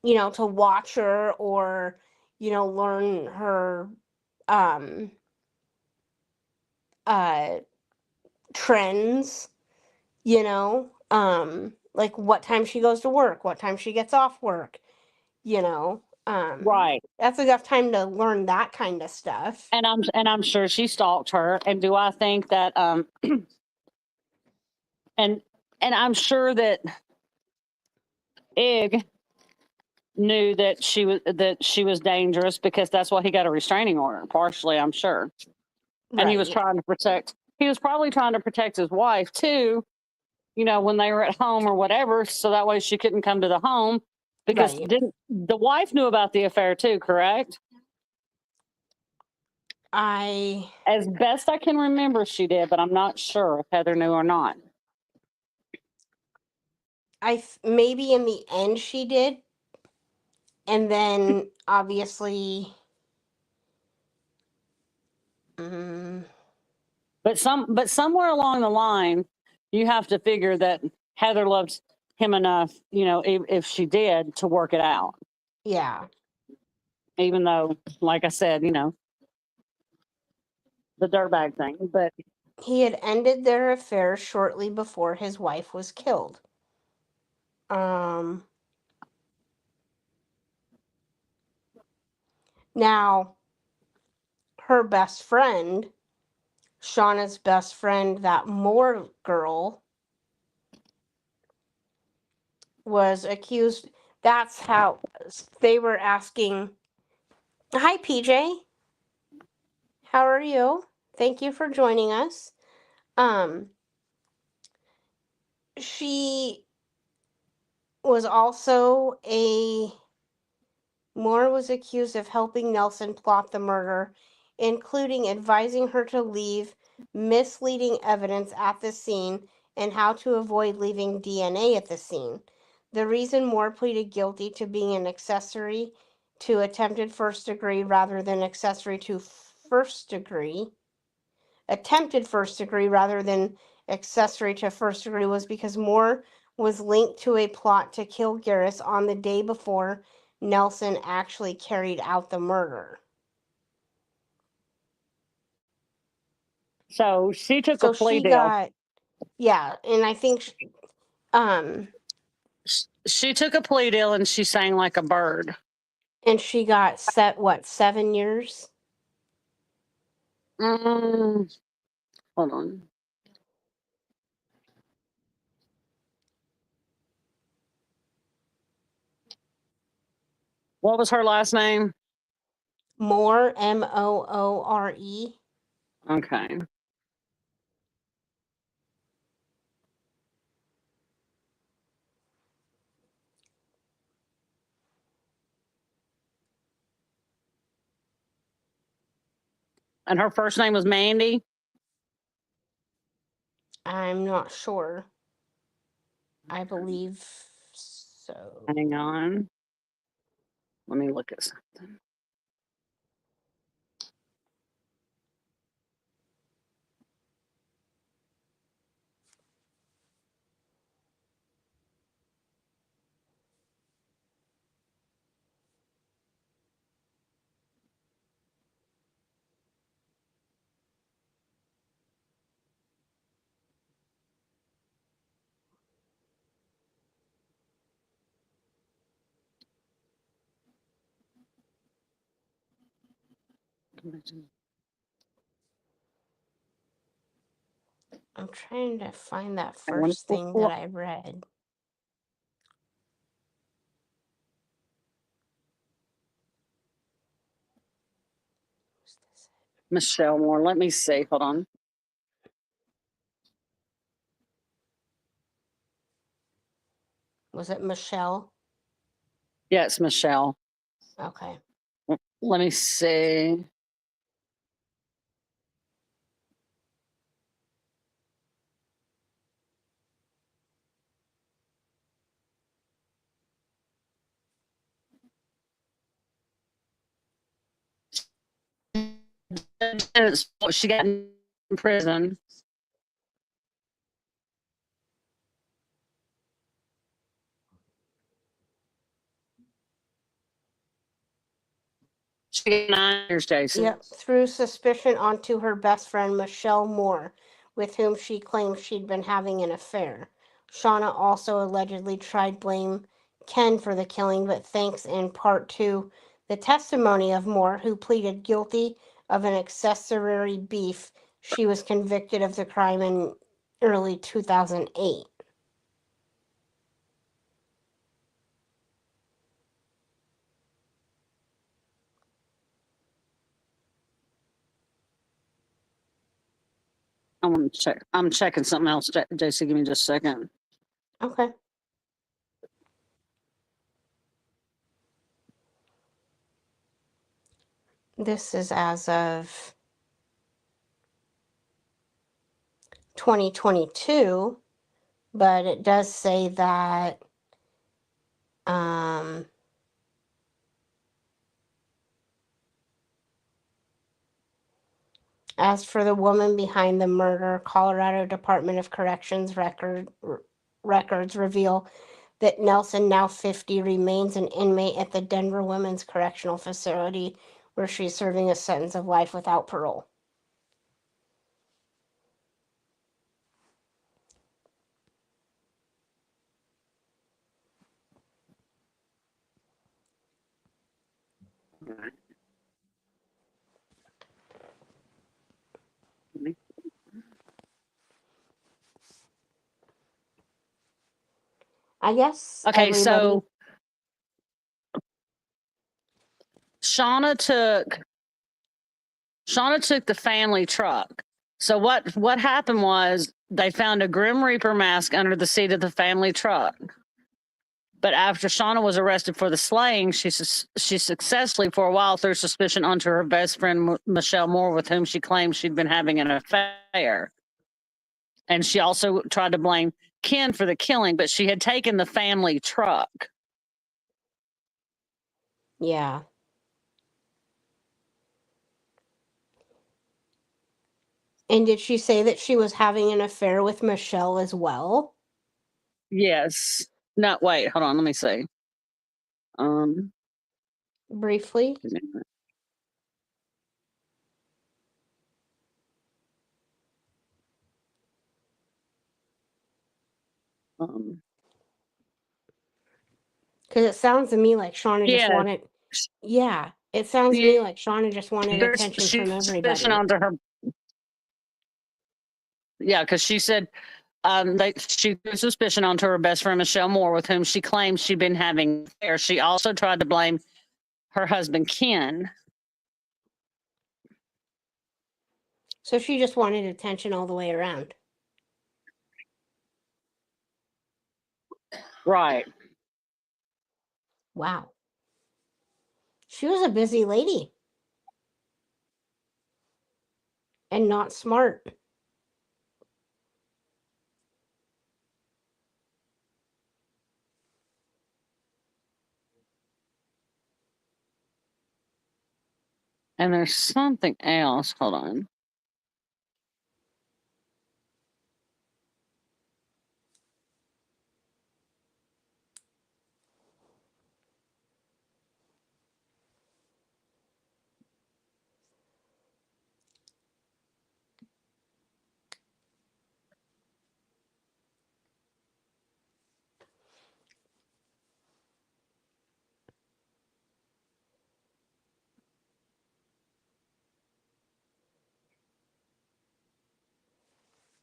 to watch her, or, learn her trends, like what time she goes to work, what time she gets off work, right. That's enough time to learn that kind of stuff. And I'm sure she stalked her. And do I think that and I'm sure that Ig knew that she was dangerous, because that's why he got a restraining order, partially, I'm sure. And he was probably trying to protect his wife too, when they were at home or whatever, so that way she couldn't come to the home, because the wife knew about the affair too, correct? As best I can remember, she did, but I'm not sure if Heather knew or not. Maybe in the end she did, and then obviously, but somewhere along the line, you have to figure that Heather loves him enough, if she did, to work it out. Yeah. Even though, like I said, the dirtbag thing, but he had ended their affair shortly before his wife was killed. Now, her best friend, Shauna's best friend, that Moore girl, was accused. That's how they were asking. Hi, PJ. How are you? Thank you for joining us. She was also Moore was accused of helping Nelson plot the murder, including advising her to leave misleading evidence at the scene and how to avoid leaving DNA at the scene. The reason Moore pleaded guilty to being an accessory to attempted first degree rather than attempted first degree rather than accessory to first degree was because Moore was linked to a plot to kill Garraus on the day before Nelson actually carried out the murder. So she took a plea deal. And I think she took a plea deal, and she sang like a bird. And she got set, what, 7 years? Hold on. What was her last name? Moore, Moore. Okay. And her first name was Mandy? I'm not sure. I believe so. Hang on. Let me look at something. I'm trying to find that I want first to thing pull that up I read. Michelle Moore. Let me see. Hold on. Was it Michelle? Yeah, it's Michelle. Okay. Let me see. She got in prison. She got 9 years, Jason. Yep, threw suspicion onto her best friend, Michelle Moore, with whom she claimed she'd been having an affair. Shauna also allegedly tried blame Ken for the killing, but thanks in part to the testimony of Moore, who pleaded guilty of an accessory beef, she was convicted of the crime in early 2008. I want to check. I'm checking something else, JC. Give me just a second. Okay. This is as of 2022, but it does say that um, as for the woman behind the murder, Colorado Department of Corrections records reveal that Nelson, now 50, remains an inmate at the Denver Women's Correctional Facility, where she's serving a sentence of life without parole. I guess Okay, everybody. so Shauna took the family truck. So what happened was they found a Grim Reaper mask under the seat of the family truck. But after Shauna was arrested for the slaying, she successfully, for a while, threw suspicion onto her best friend, Michelle Moore, with whom she claimed she'd been having an affair. And she also tried to blame Ken for the killing, but she had taken the family truck. Yeah. And did she say that she was having an affair with Michelle as well? Yes. No, wait, hold on. Let me see. Briefly. Because it sounds to me like Shauna just Yeah. wanted. Yeah, it sounds to me like Shauna just wanted There's attention she from suspicion everybody. onto her. Yeah, because she said she threw suspicion onto her best friend Michelle Moore, with whom she claims she'd been having an affair. She also tried to blame her husband Ken. So she just wanted attention all the way around. Right. Wow. She was a busy lady. And not smart. And there's something else. Hold on.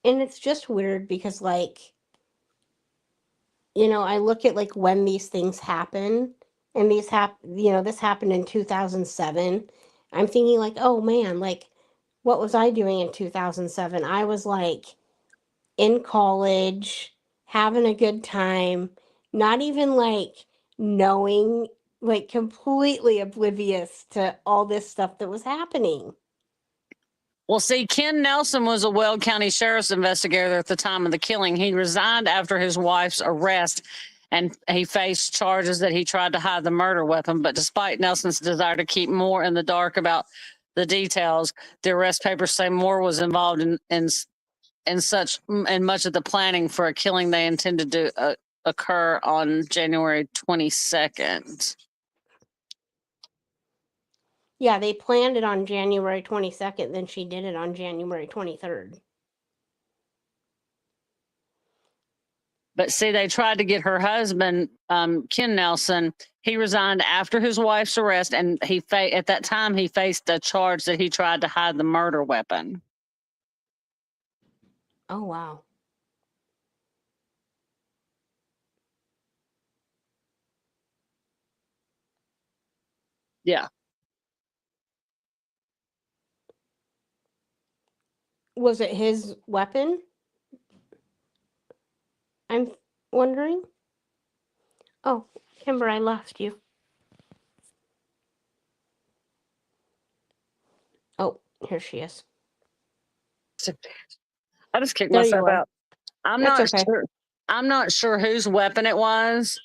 And it's just weird because, like, you know, I look at like when these things happen, and this happened in 2007. I'm thinking like, oh man, like, what was I doing in 2007? I was like in college, having a good time, not even like knowing, like completely oblivious to all this stuff that was happening. Well, see, Ken Nelson was a Weld County Sheriff's investigator at the time of the killing. He resigned after his wife's arrest, and he faced charges that he tried to hide the murder weapon. But despite Nelson's desire to keep Moore in the dark about the details, the arrest papers say Moore was involved in much of the planning for a killing they intended to occur on January 22nd. Yeah, they planned it on January 22nd, then she did it on January 23rd. But see, they tried to get her husband, Ken Nelson. He resigned after his wife's arrest, and at that time he faced a charge that he tried to hide the murder weapon. Oh wow. Yeah. Was it his weapon? I'm wondering. Oh, Kimber, I lost you. Oh, here she is. I just kicked There you myself are. out. I'm That's not okay. sure. I'm not sure whose weapon it was,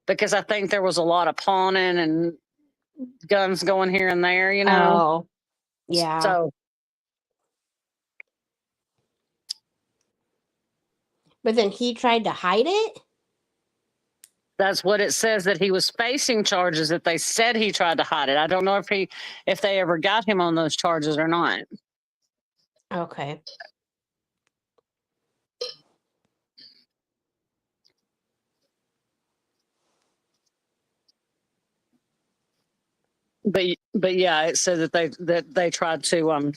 because I think there was a lot of pawning and guns going here and there, you know. Oh, yeah. So, But then he tried to hide it? that's what it says, that he was facing charges, that they said he tried to hide it. I don't know if they ever got him on those charges or not. Okay. But yeah, it said that they tried to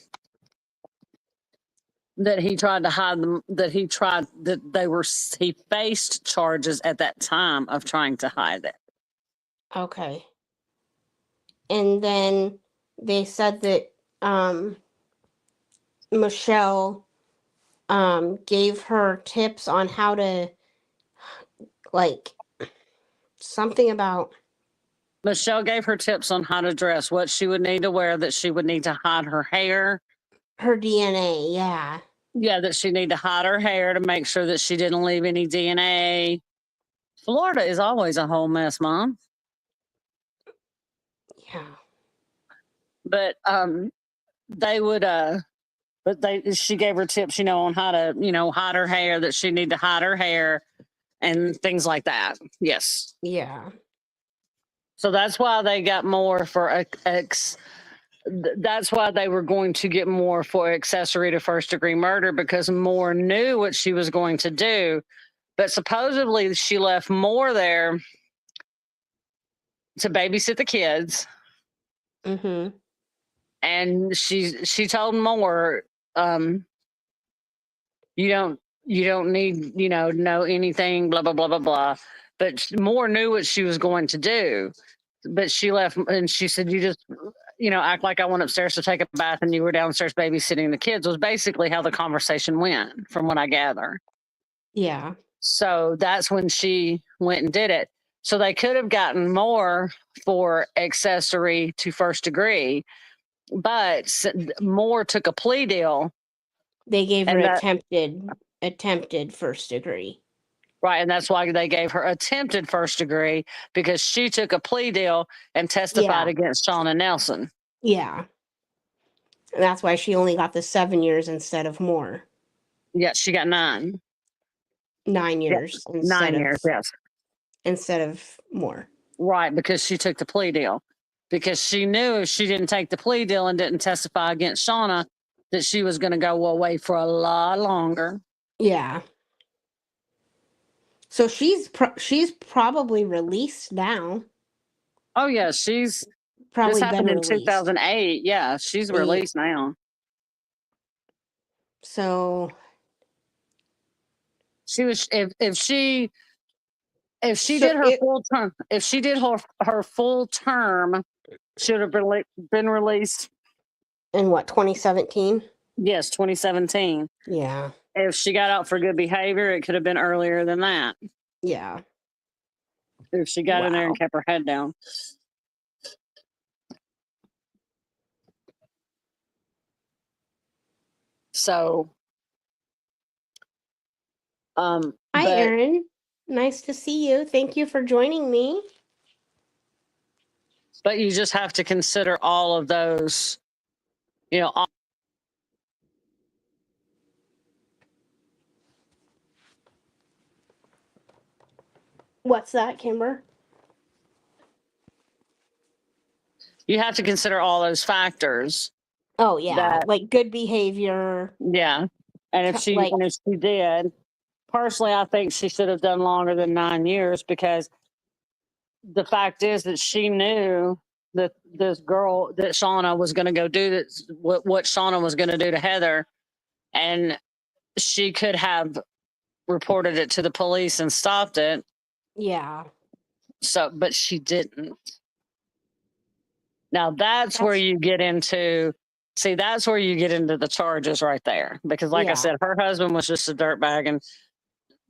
that he tried to hide them, that he faced charges at that time of trying to hide it. Okay. And then they said that Michelle gave her tips on how to, like, something about Michelle gave her tips on how to dress, what she would need to wear, that she would need to hide her hair. her DNA. Yeah. Yeah, that she need to hide her hair to make sure that she didn't leave any DNA. Florida is always a whole mess, Mom. Yeah. But they would she gave her tips, on how to, hide her hair, that she need to hide her hair and things like that. Yes. Yeah. So that's why they got more for that's why they were going to get more for accessory to first degree murder, because Moore knew what she was going to do. But supposedly she left Moore there to babysit the kids. Mm-hmm. And she told Moore, you don't need, know anything, blah blah blah blah blah. But Moore knew what she was going to do. But she left and she said, you just, act like I went upstairs to take a bath and you were downstairs babysitting the kids, was basically how the conversation went, from what I gather. Yeah. So that's when she went and did it. So they could have gotten more for accessory to first degree, but Moore took a plea deal. They gave her And that, attempted first degree. right, and that's why they gave her attempted first degree, because she took a plea deal and testified Yeah. against Shauna Nelson. Yeah. And that's why she only got the 7 years instead of more. Yeah, she got 9. 9 Yeah, years 9 years, yes. instead of more. Right, because she took the plea deal. Because she knew if she didn't take the plea deal and didn't testify against Shauna, that she was going to go away for a lot longer. Yeah. So she's probably released now. Oh yeah, this Probably been happened in released. 2008. Yeah, she's Yeah. released now. So She was if she so did her it full term, if she did her full term, she would have been released. in what, 2017? Yes, 2017. Yeah. If she got out for good behavior, it could have been earlier than that. Yeah. If she got in there and Wow. kept her head down. So, Hi, but Erin. Nice to see you. Thank you for joining me. you just have to consider all of those, all, What's that, Kimber? you have to consider all those factors. Oh, yeah. That, Like good behavior. yeah. And Like, if she did, personally, I think she should have done longer than 9 years, because the fact is that she knew that this girl, that Shauna was going to go do this, what Shauna was going to do to Heather, and she could have reported it to the police and stopped it. yeah. So, but she didn't. Now that's where you get into, that's where you get into the charges right there. Because like I Yeah. said, her husband was just a dirtbag and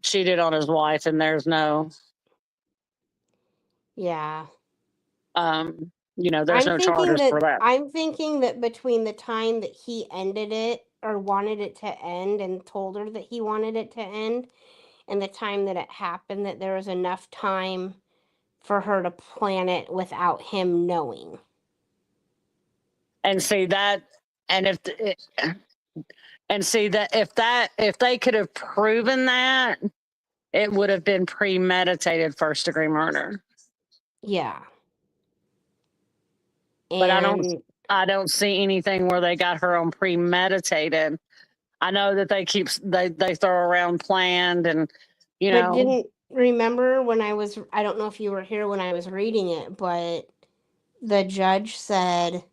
cheated on his wife, and there's no, Yeah. there's no charges for that. I'm thinking that between the time that he ended it or wanted it to end and told her that he wanted it to end and the time that it happened, that there was enough time for her to plan it without him knowing. And see that, and if if they could have proven that, it would have been premeditated first degree murder. Yeah. But And I don't see anything where they got her on premeditated. I know that they throw around planned, and but didn't remember when I don't know if you were here when I was reading it, but the judge said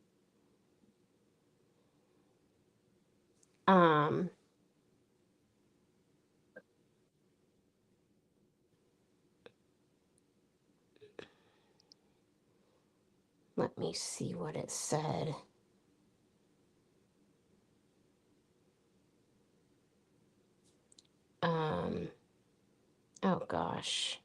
um let me see what it said. Oh gosh.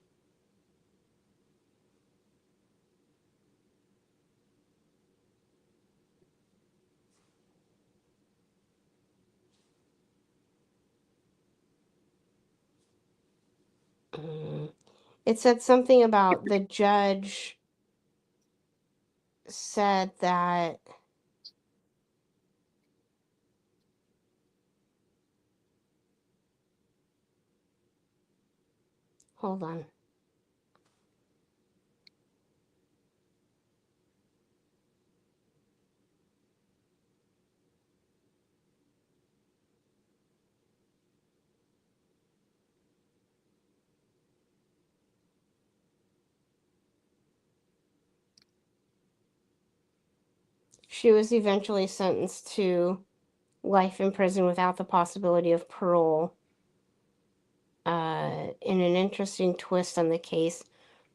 It said something about the judge said that hold on. She was eventually sentenced to life in prison without the possibility of parole. In an interesting twist on the case,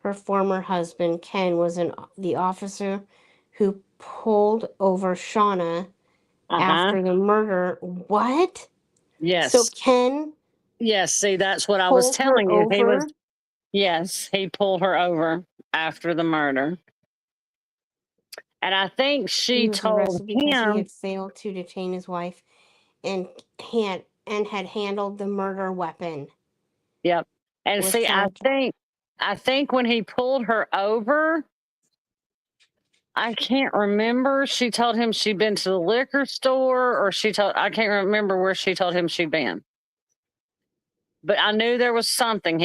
her former husband, Ken, was the officer who pulled over Shauna Uh-huh. after the murder. What? So Yes. Ken Yes. See, that's what I was pulled her telling you. over? Yes, he pulled her over after the murder. And I think He she was told arrested because he him, had failed to detain his wife and had handled the murder weapon. yep. And Was see, trying to. I think when he pulled her over, I can't remember. She told him she'd been to the liquor store, or I can't remember where she told him she'd been. But I knew there was something.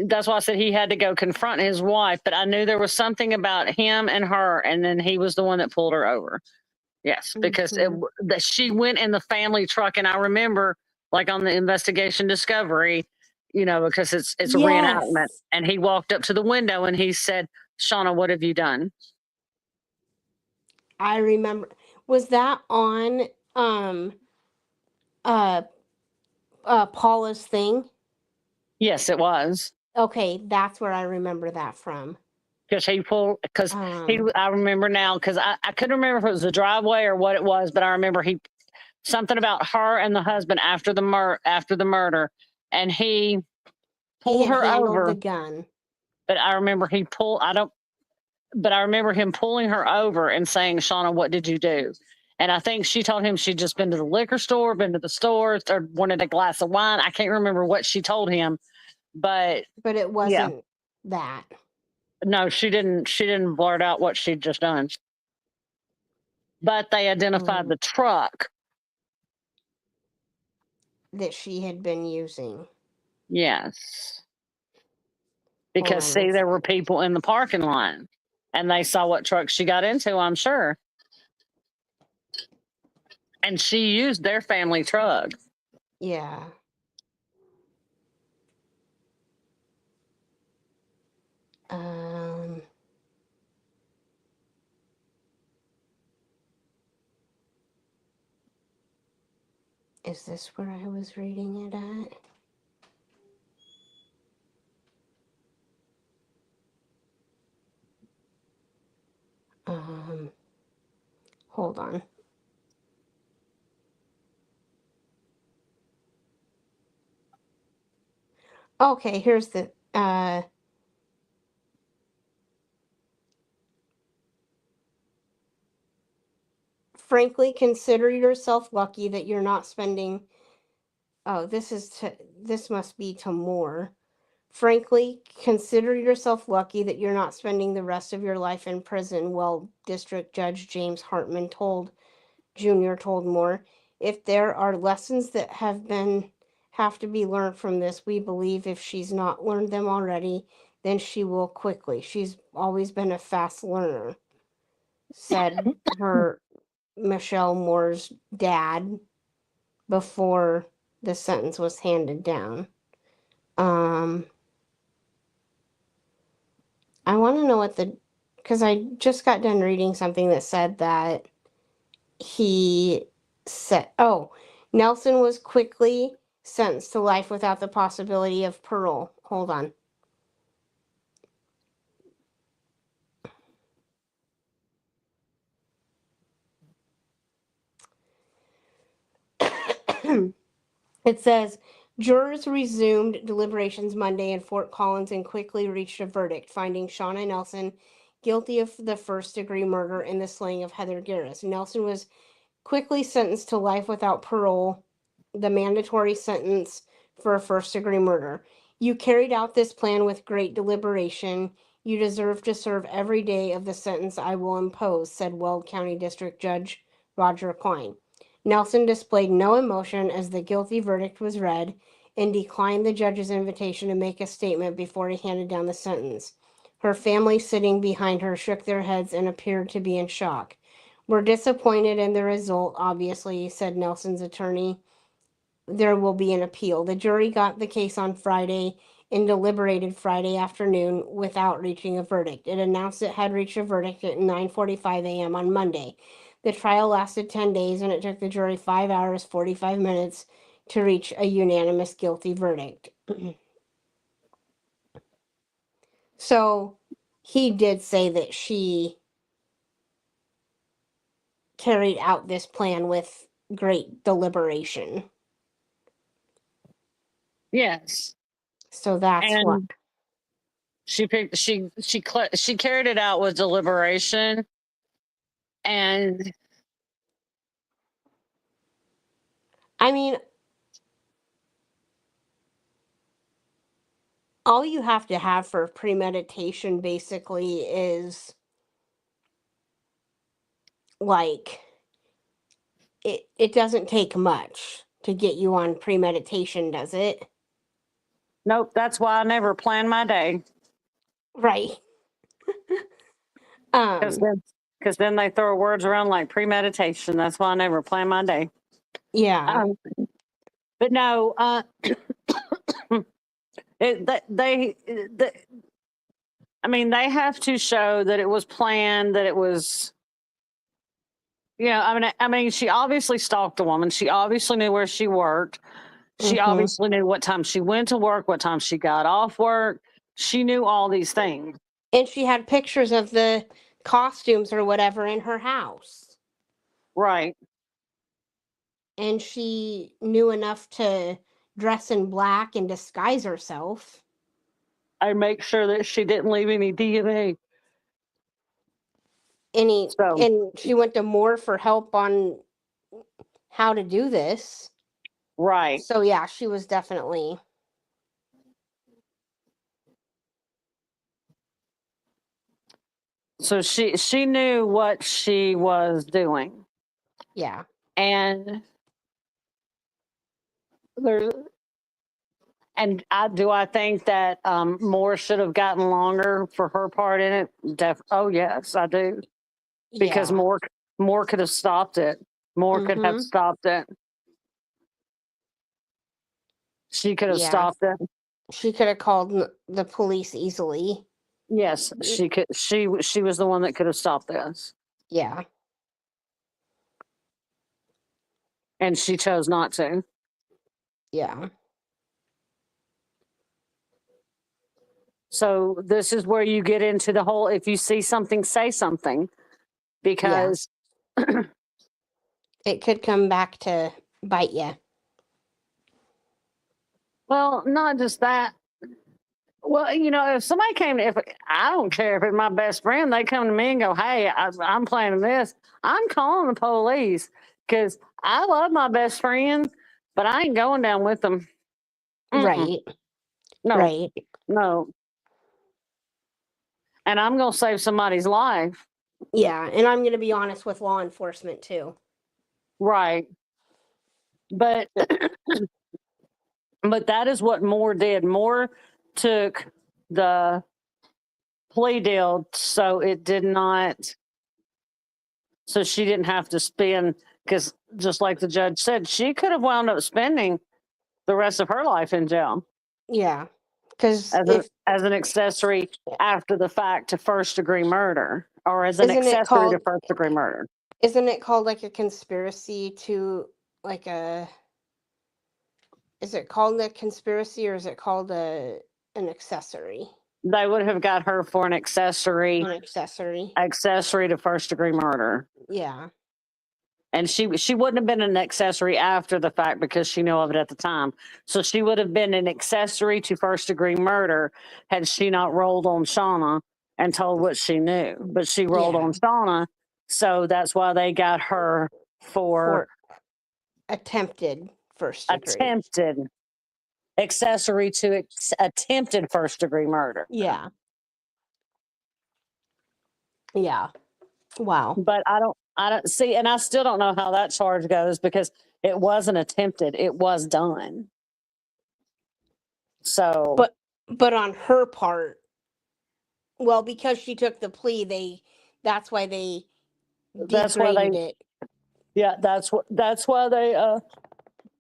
That's why I said he had to go confront his wife. But I knew there was something about him and her, and then he was the one that pulled her over. Yes, because Mhm. that she went in the family truck, and I remember, like on the investigation Discovery, because it's a reenactment, Yes, and he walked up to the window and he said, "Shauna, what have you done?" I remember. Was that on um uh Paula's thing? Yes, it was. Okay, that's where I remember that from. Um I remember now because I couldn't remember if it was the driveway or what it was, but I remember he something about her and the husband after the murder, and he he pulled had her handled the over. gun. But I remember he pulled. I don't. But I remember him pulling her over and saying, "Shauna, what did you do?" And I think she told him she'd just been to the liquor store, been to the store, or wanted a glass of wine. I can't remember what she told him, but But it yeah, wasn't that no, she didn't. She didn't blurt out what she'd just done. But they identified um the truck. that she had been using. Yes, Hold because on see, one there were second. people in the parking lot, and they saw what truck she got into. I'm sure, and she used their family truck. Yeah. Um is this where I was reading it at? Um hold on. Okay, here's the frankly, consider yourself lucky that you're not spending. Oh, this must be to more. Frankly, consider yourself lucky that you're not spending the rest of your life in prison. Well, District Judge James Hartman told Moore, if there are lessons that have to be learned from this, we believe if she's not learned them already, then she will quickly. She's always been a fast learner, said her Michelle Moore's dad before the sentence was handed down. Um, I want to know because I just got done reading something that said that he oh, Nelson was quickly sentenced to life without the possibility of parole. Hold on. It says jurors resumed deliberations Monday in Fort Collins and quickly reached a verdict, finding Shauna Nelson guilty of the first-degree murder and the slaying of Heather Garraus. Nelson was quickly sentenced to life without parole, the mandatory sentence for a first-degree murder. You carried out this plan with great deliberation. You deserve to serve every day of the sentence I will impose, said Weld County District Judge Roger Klein. Nelson displayed no emotion as the guilty verdict was read and declined the judge's invitation to make a statement before he handed down the sentence. Her family sitting behind her shook their heads and appeared to be in shock. We're disappointed in the result, obviously, said Nelson's attorney. there will be an appeal. The jury got the case on Friday and deliberated Friday afternoon without reaching a verdict. It announced it had reached a verdict at 9:45 a.m. on Monday. The trial lasted 10 days and it took the jury 5 hours 45 minutes to reach a unanimous guilty verdict. So he did say that she carried out this plan with great deliberation. Yes. So that's what. And she carried it out with deliberation. And I mean, all you have to have for premeditation basically is like it doesn't take much to get you on premeditation, does it? nope, that's why I never plan my day. Right. Because then they throw words around like premeditation. That's why I never plan my day. Yeah. But no, they I mean, they have to show that it was planned, that it was, I mean, she obviously stalked the woman. She obviously knew where she worked. She obviously knew what time she went to work, what time she got off work. She knew all these things. And she had pictures of the costumes or whatever in her house. Right. And she knew enough to dress in black and disguise herself. I make sure that she didn't leave any DNA. And she went to Moore for help on how to do this. Right. So yeah, she was definitely. So she knew what she was doing. Yeah. And there's I think that Moore should have gotten longer for her part in it. Oh yes, I do. Because Yeah. Moore could have stopped it. Moore could have stopped it. She could have stopped it. She could have called the police easily. Yes, she could. She was the one that could have stopped this. Yeah. And she chose not to. Yeah. So this is where you get into the whole, if you see something, say something, because it could come back to bite you. Well, not just that. Well, if somebody if I don't care if it's my best friend, they come to me and go, "Hey, I'm planning this." I'm calling the police because I love my best friend, but I ain't going down with them. Right. No. Right. No. And I'm going to save somebody's life. Yeah, and I'm going to be honest with law enforcement too. Right. But but that is what Moore did. Moore took the plea deal so it did not, so she didn't have to spend, because just like the judge said, she could have wound up spending the rest of her life in jail. Yeah, because as an accessory after the fact to first degree murder, or as an accessory to first degree murder. Isn't it called like a conspiracy to like a? Is it called a conspiracy or is it called an accessory? They would have got her for an accessory. An accessory. Accessory to first degree murder. Yeah. And she wouldn't have been an accessory after the fact because she knew of it at the time. So she would have been an accessory to first degree murder had she not rolled on Shauna and told what she knew. But she rolled on Shauna, so that's why they got her for attempted first degree. Attempted accessory to attempted first degree murder. Yeah. Yeah. Wow. But I don't see, and I still don't know how that charge goes because it wasn't attempted, it was done. So but on her part, well, because she took the plea, that's why they degraded it. Yeah, that's why they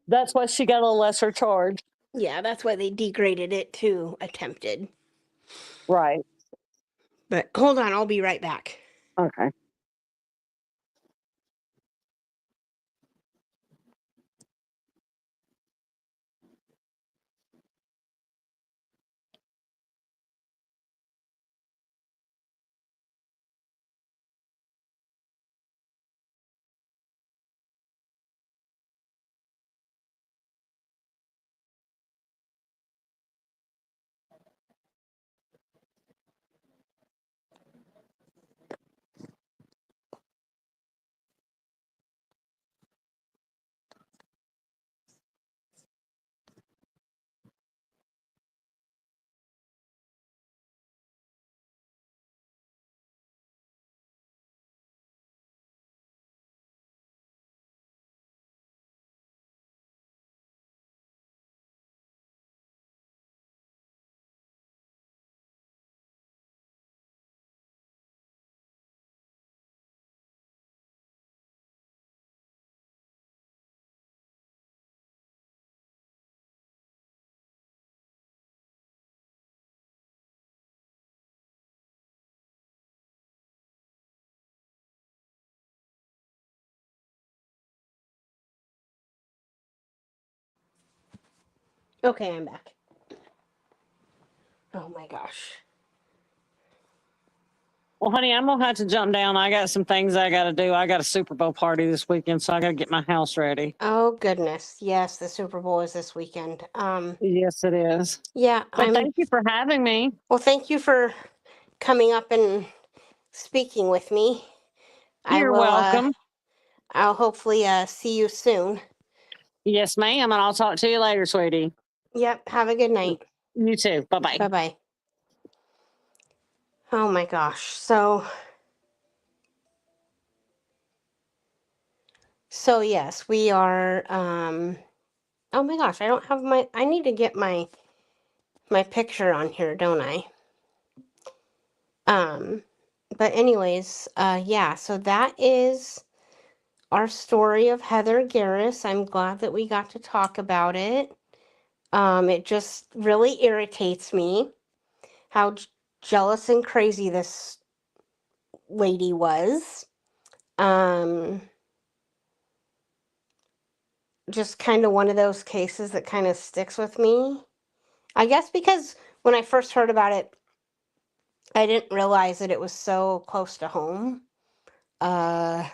That's why she got a lesser charge. Yeah, that's why they degraded it to attempted. Right. But hold on, I'll be right back. Okay. Okay, I'm back. Oh my gosh. Well, honey, I'm gonna have to jump down. I got some things I got to do. I got a Super Bowl party this weekend, so I got to get my house ready. Oh goodness. Yes, the Super Bowl is this weekend. Yes, it is. Yeah, But thank you for having me. well, thank you for coming up and speaking with me. You're welcome. I'll hopefully see you soon. Yes, ma'am. And I'll talk to you later, sweetie. Yep, have a good night. You too. Bye bye. Bye-bye. Oh my gosh. So yes, we are oh my gosh, I don't have I need to get my picture on here, don't I? But anyways, yeah, so that is our story of Heather Garraus. I'm glad that we got to talk about it. It just really irritates me how jealous and crazy this lady was. Just kind of one of those cases that kind of sticks with me. I guess because when I first heard about it, I didn't realize that it was so close to home. Uh,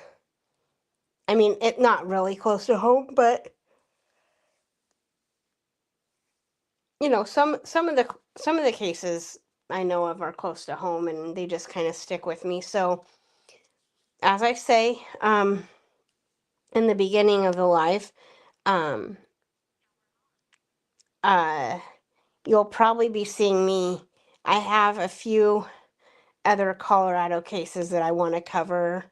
I mean, it not really close to home, but you know, some of the cases I know of are close to home, and they just kind of stick with me. So, as I say, in the beginning of the live, um, uh, you'll probably be seeing me. I have a few other Colorado cases that I want to cover.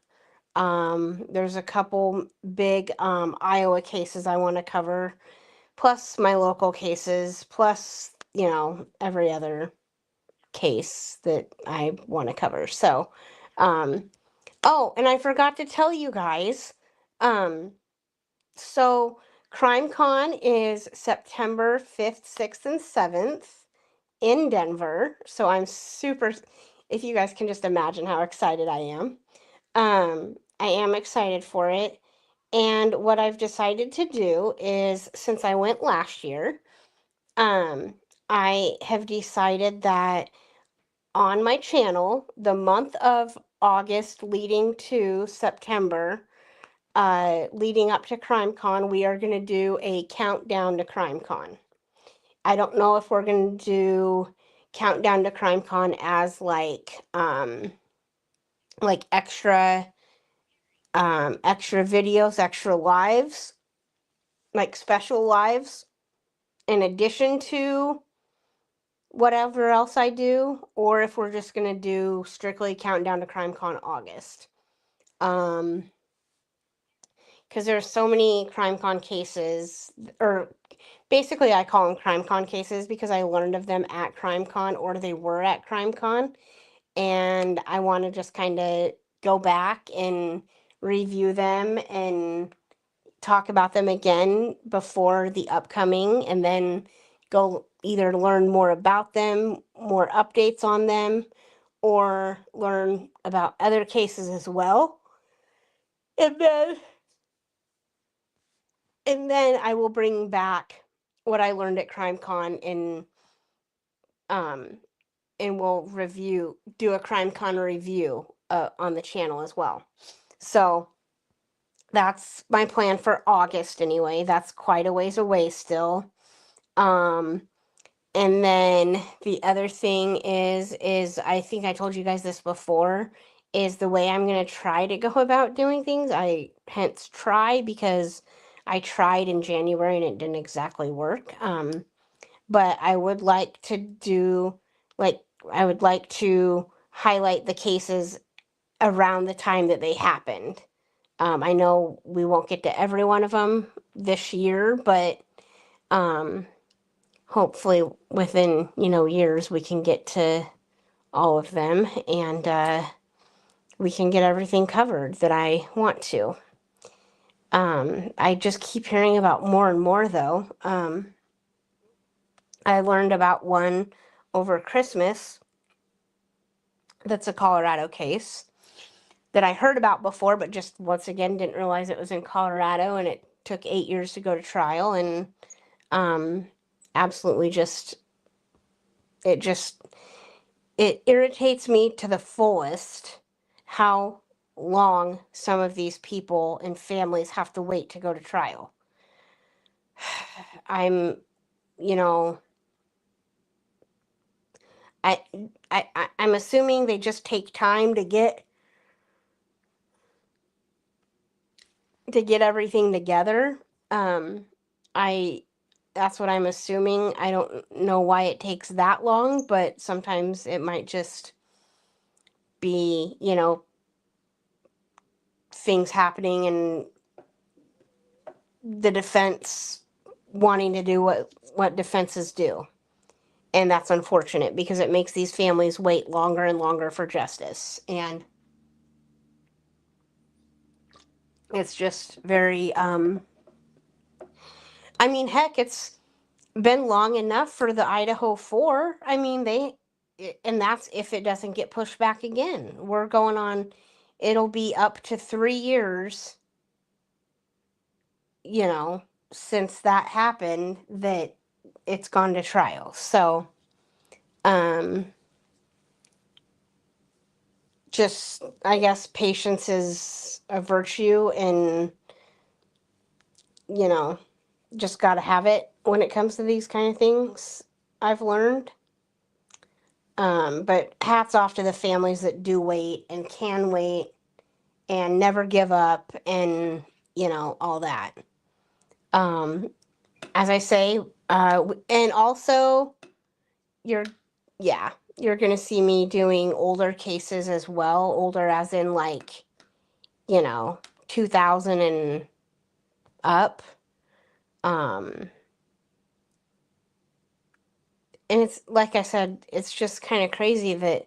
There's a couple big Iowa cases I want to cover, plus my local cases, plus, you know, every other case that I want to cover. So, oh, and I forgot to tell you guys, um, so CrimeCon is September 5th, 6th, and 7th in Denver. So I'm super, if you guys can just imagine how excited I am. I am excited for it. And what I've decided to do is, since I went last year, um, I have decided that on my channel, the month of August leading to September, leading up to CrimeCon, we are going to do a countdown to CrimeCon. I don't know if we're going to do countdown to CrimeCon as like extra videos, extra lives, like special lives in addition to whatever else I do, or if we're just going to do strictly countdown to CrimeCon August. Because there's so many CrimeCon cases, or basically I call them CrimeCon cases because I learned of them at CrimeCon, or they were at CrimeCon, and I want to just kind of go back and review them and talk about them again before the upcoming, and then go either learn more about them, more updates on them, or learn about other cases as well. And then I will bring back what I learned at CrimeCon, um and we'll do a CrimeCon review on the channel as well. So that's my plan for August anyway. That's quite a ways away still. Um and then the other thing is I think I told you guys this before, is the way I'm going to try to go about doing things. I hence try, because I tried in January and it didn't exactly work. But I would like to do, like, I would like to highlight the cases around the time that they happened. I know we won't get to every one of them this year, but hopefully within, years we can get to all of them, and we can get everything covered that I want to. I just keep hearing about more and more, though. I learned about one over Christmas that's a Colorado case that I heard about before, but just once again didn't realize it was in Colorado, and it took 8 years to go to trial, and absolutely it irritates me to the fullest how long some of these people and families have to wait to go to trial. I'm, you know, I'm assuming they just take time to get everything together. I That's what I'm assuming. I don't know why it takes that long, but sometimes it might just be, things happening and the defense wanting to do what defenses do. And that's unfortunate, because it makes these families wait longer and longer for justice. And it's just very, I mean, heck, it's been long enough for the Idaho 4. I mean, and that's if it doesn't get pushed back again. We're going on, it'll be up to 3 years, since that happened, that it's gone to trial. So, just, I guess patience is a virtue, and, you know, just got to have it when it comes to these kind of things, I've learned. But hats off to the families that do wait and can wait and never give up, and, all that. As I say, and also, you're, yeah, you're going to see me doing older cases as well. Older as in, like, 2000 and up. And it's, like I said, it's just kind of crazy that,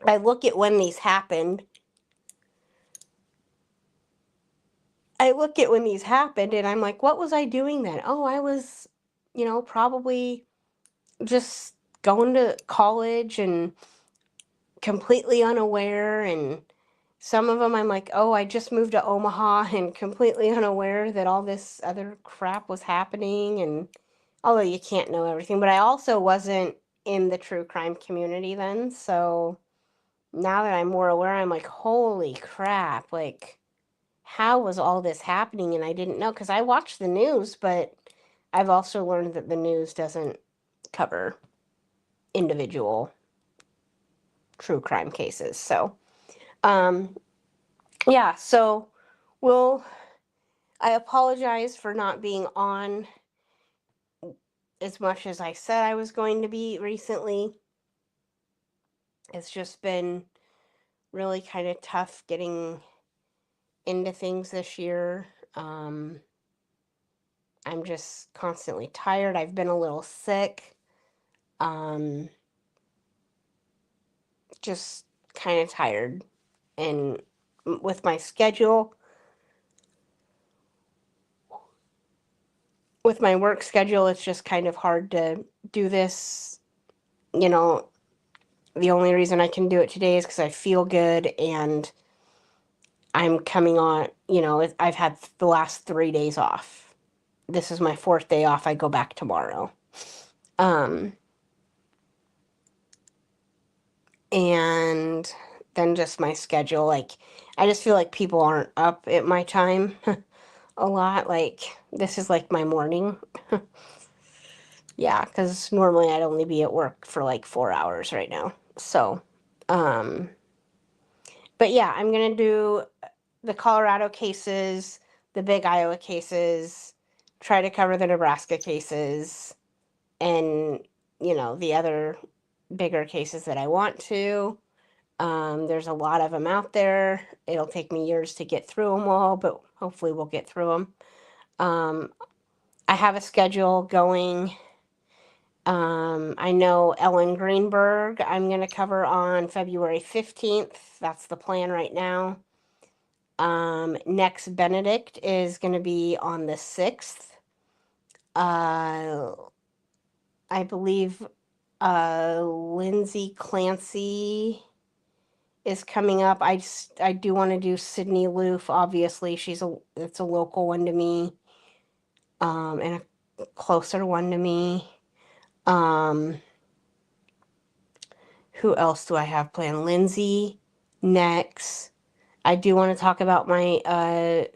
I look at when these happened. And I'm like, what was I doing then? Oh, I was, probably just going to college and completely unaware. And some of them I'm like, oh, I just moved to Omaha and completely unaware that all this other crap was happening. And although you can't know everything, but I also wasn't in the true crime community then. So now that I'm more aware, I'm like, holy crap, like, how was all this happening? And I didn't know, because I watched the news, but I've also learned that the news doesn't cover individual true crime cases. So, yeah, so I apologize for not being on as much as I said I was going to be recently. It's just been really kind of tough getting into things this year. I'm just constantly tired. I've been a little sick. Just kind of tired. And with my schedule, with my work schedule, it's just kind of hard to do this. You know, the only reason I can do it today is because I feel good and I'm coming on, I've had the last 3 days off. This is my 4th day off. I go back tomorrow. And then just my schedule, like, I just feel like people aren't up at my time a lot. Like, this is like my morning. Yeah, because normally I'd only be at work for like 4 hours right now. So, but yeah, I'm going to do the Colorado cases, the big Iowa cases, try to cover the Nebraska cases, and, the other bigger cases that I want to. There's a lot of them out there. It'll take me years to get through them all, but hopefully we'll get through them. I have a schedule going. I know Ellen Greenberg I'm going to cover on February 15th. That's the plan right now. Next Benedict is going to be on the 6th. I believe Lindsay Clancy is coming up. I do want to do Sydney Loof. Obviously, it's a local one to me, and a closer one to me. Who else do I have planned? Lindsay next. I do want to talk about my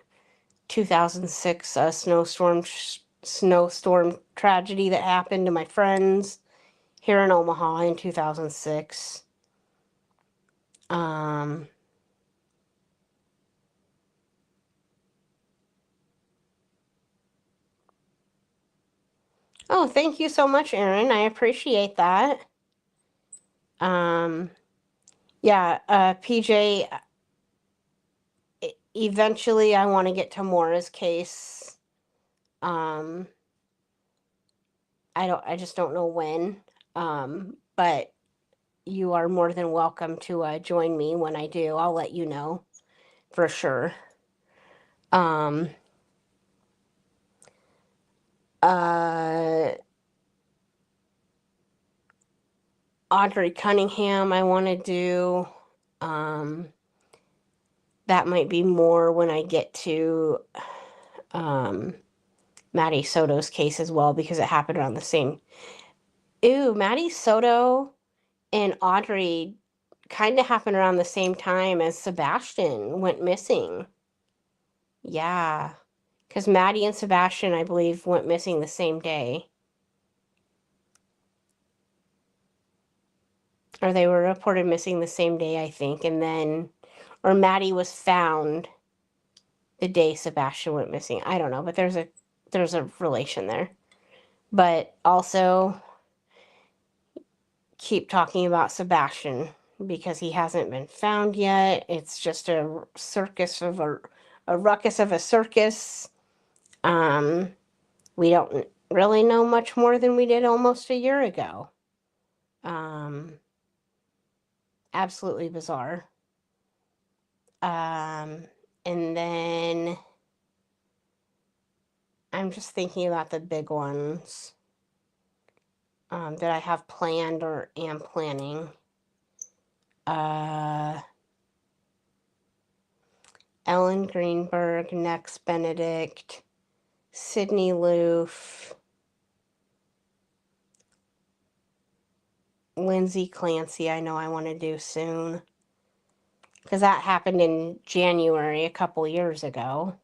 2006 snowstorm tragedy that happened to my friends here in Omaha in 2006. Oh, thank you so much, Erin. I appreciate that. Yeah, PJ, eventually I want to get to Maura's case. I just don't know when. But you are more than welcome to join me when I do. I'll let you know for sure. Audrey Cunningham, I want to do. That might be more when I get to Maddie Soto's case as well, because it happened around the same. Ew, Maddie Soto and Audrey kind of happened around the same time as Sebastian went missing. Yeah, because Maddie and Sebastian, I believe, went missing the same day. Or they were reported missing the same day, I think. And then, or Maddie was found the day Sebastian went missing. I don't know, but there's a relation there. But also keep talking about Sebastian because he hasn't been found yet. It's just a ruckus of a circus. We don't really know much more than we did almost a year ago. Absolutely bizarre. And then I'm just thinking about the big ones that I have planned or am planning. Ellen Greenberg, next Benedict, Sydney Loof, Lindsay Clancy, I know I want to do soon. Because that happened in January a couple years ago.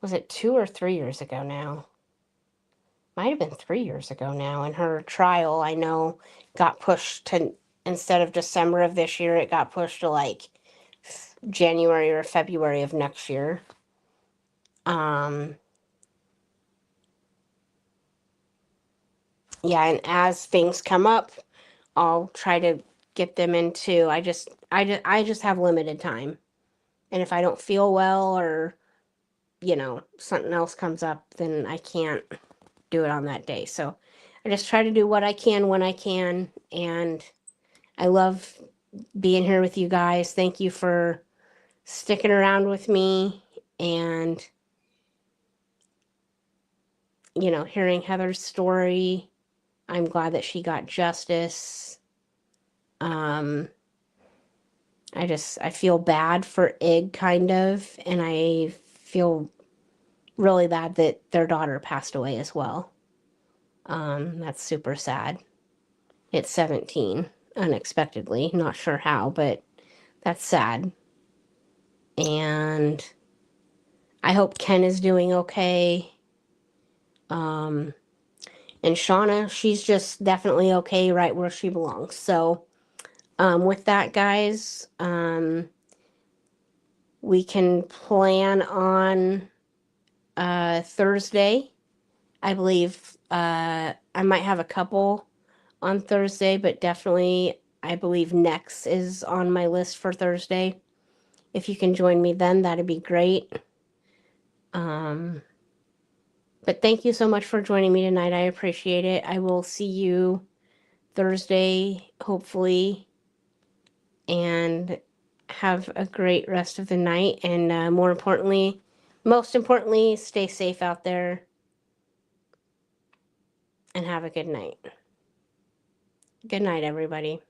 Was it 2 or 3 years ago now? Might have been 3 years ago now. And her trial, I know, got pushed to, instead of December of this year, it got pushed to like January or February of next year. Yeah, and as things come up, I'll try to get them into. I just have limited time. And if I don't feel well or, something else comes up, then I can't do it on that day. So I just try to do what I can when I can. And I love being here with you guys. Thank you for sticking around with me. And you know, hearing Heather's story, I'm glad that she got justice. I feel bad for Ig, kind of, and I feel really bad that their daughter passed away as well. That's super sad. It's 17, unexpectedly. Not sure how, but that's sad. And I hope Ken is doing okay. And Shauna, she's just definitely okay right where she belongs. So, with that, guys, we can plan on Thursday. I believe I might have a couple on Thursday, but definitely I believe Next is on my list for Thursday. If you can join me then, that'd be great. But thank you so much for joining me tonight. I appreciate it. I will see you Thursday, hopefully, and have a great rest of the night. And most importantly, stay safe out there and have a good night. Good night, everybody.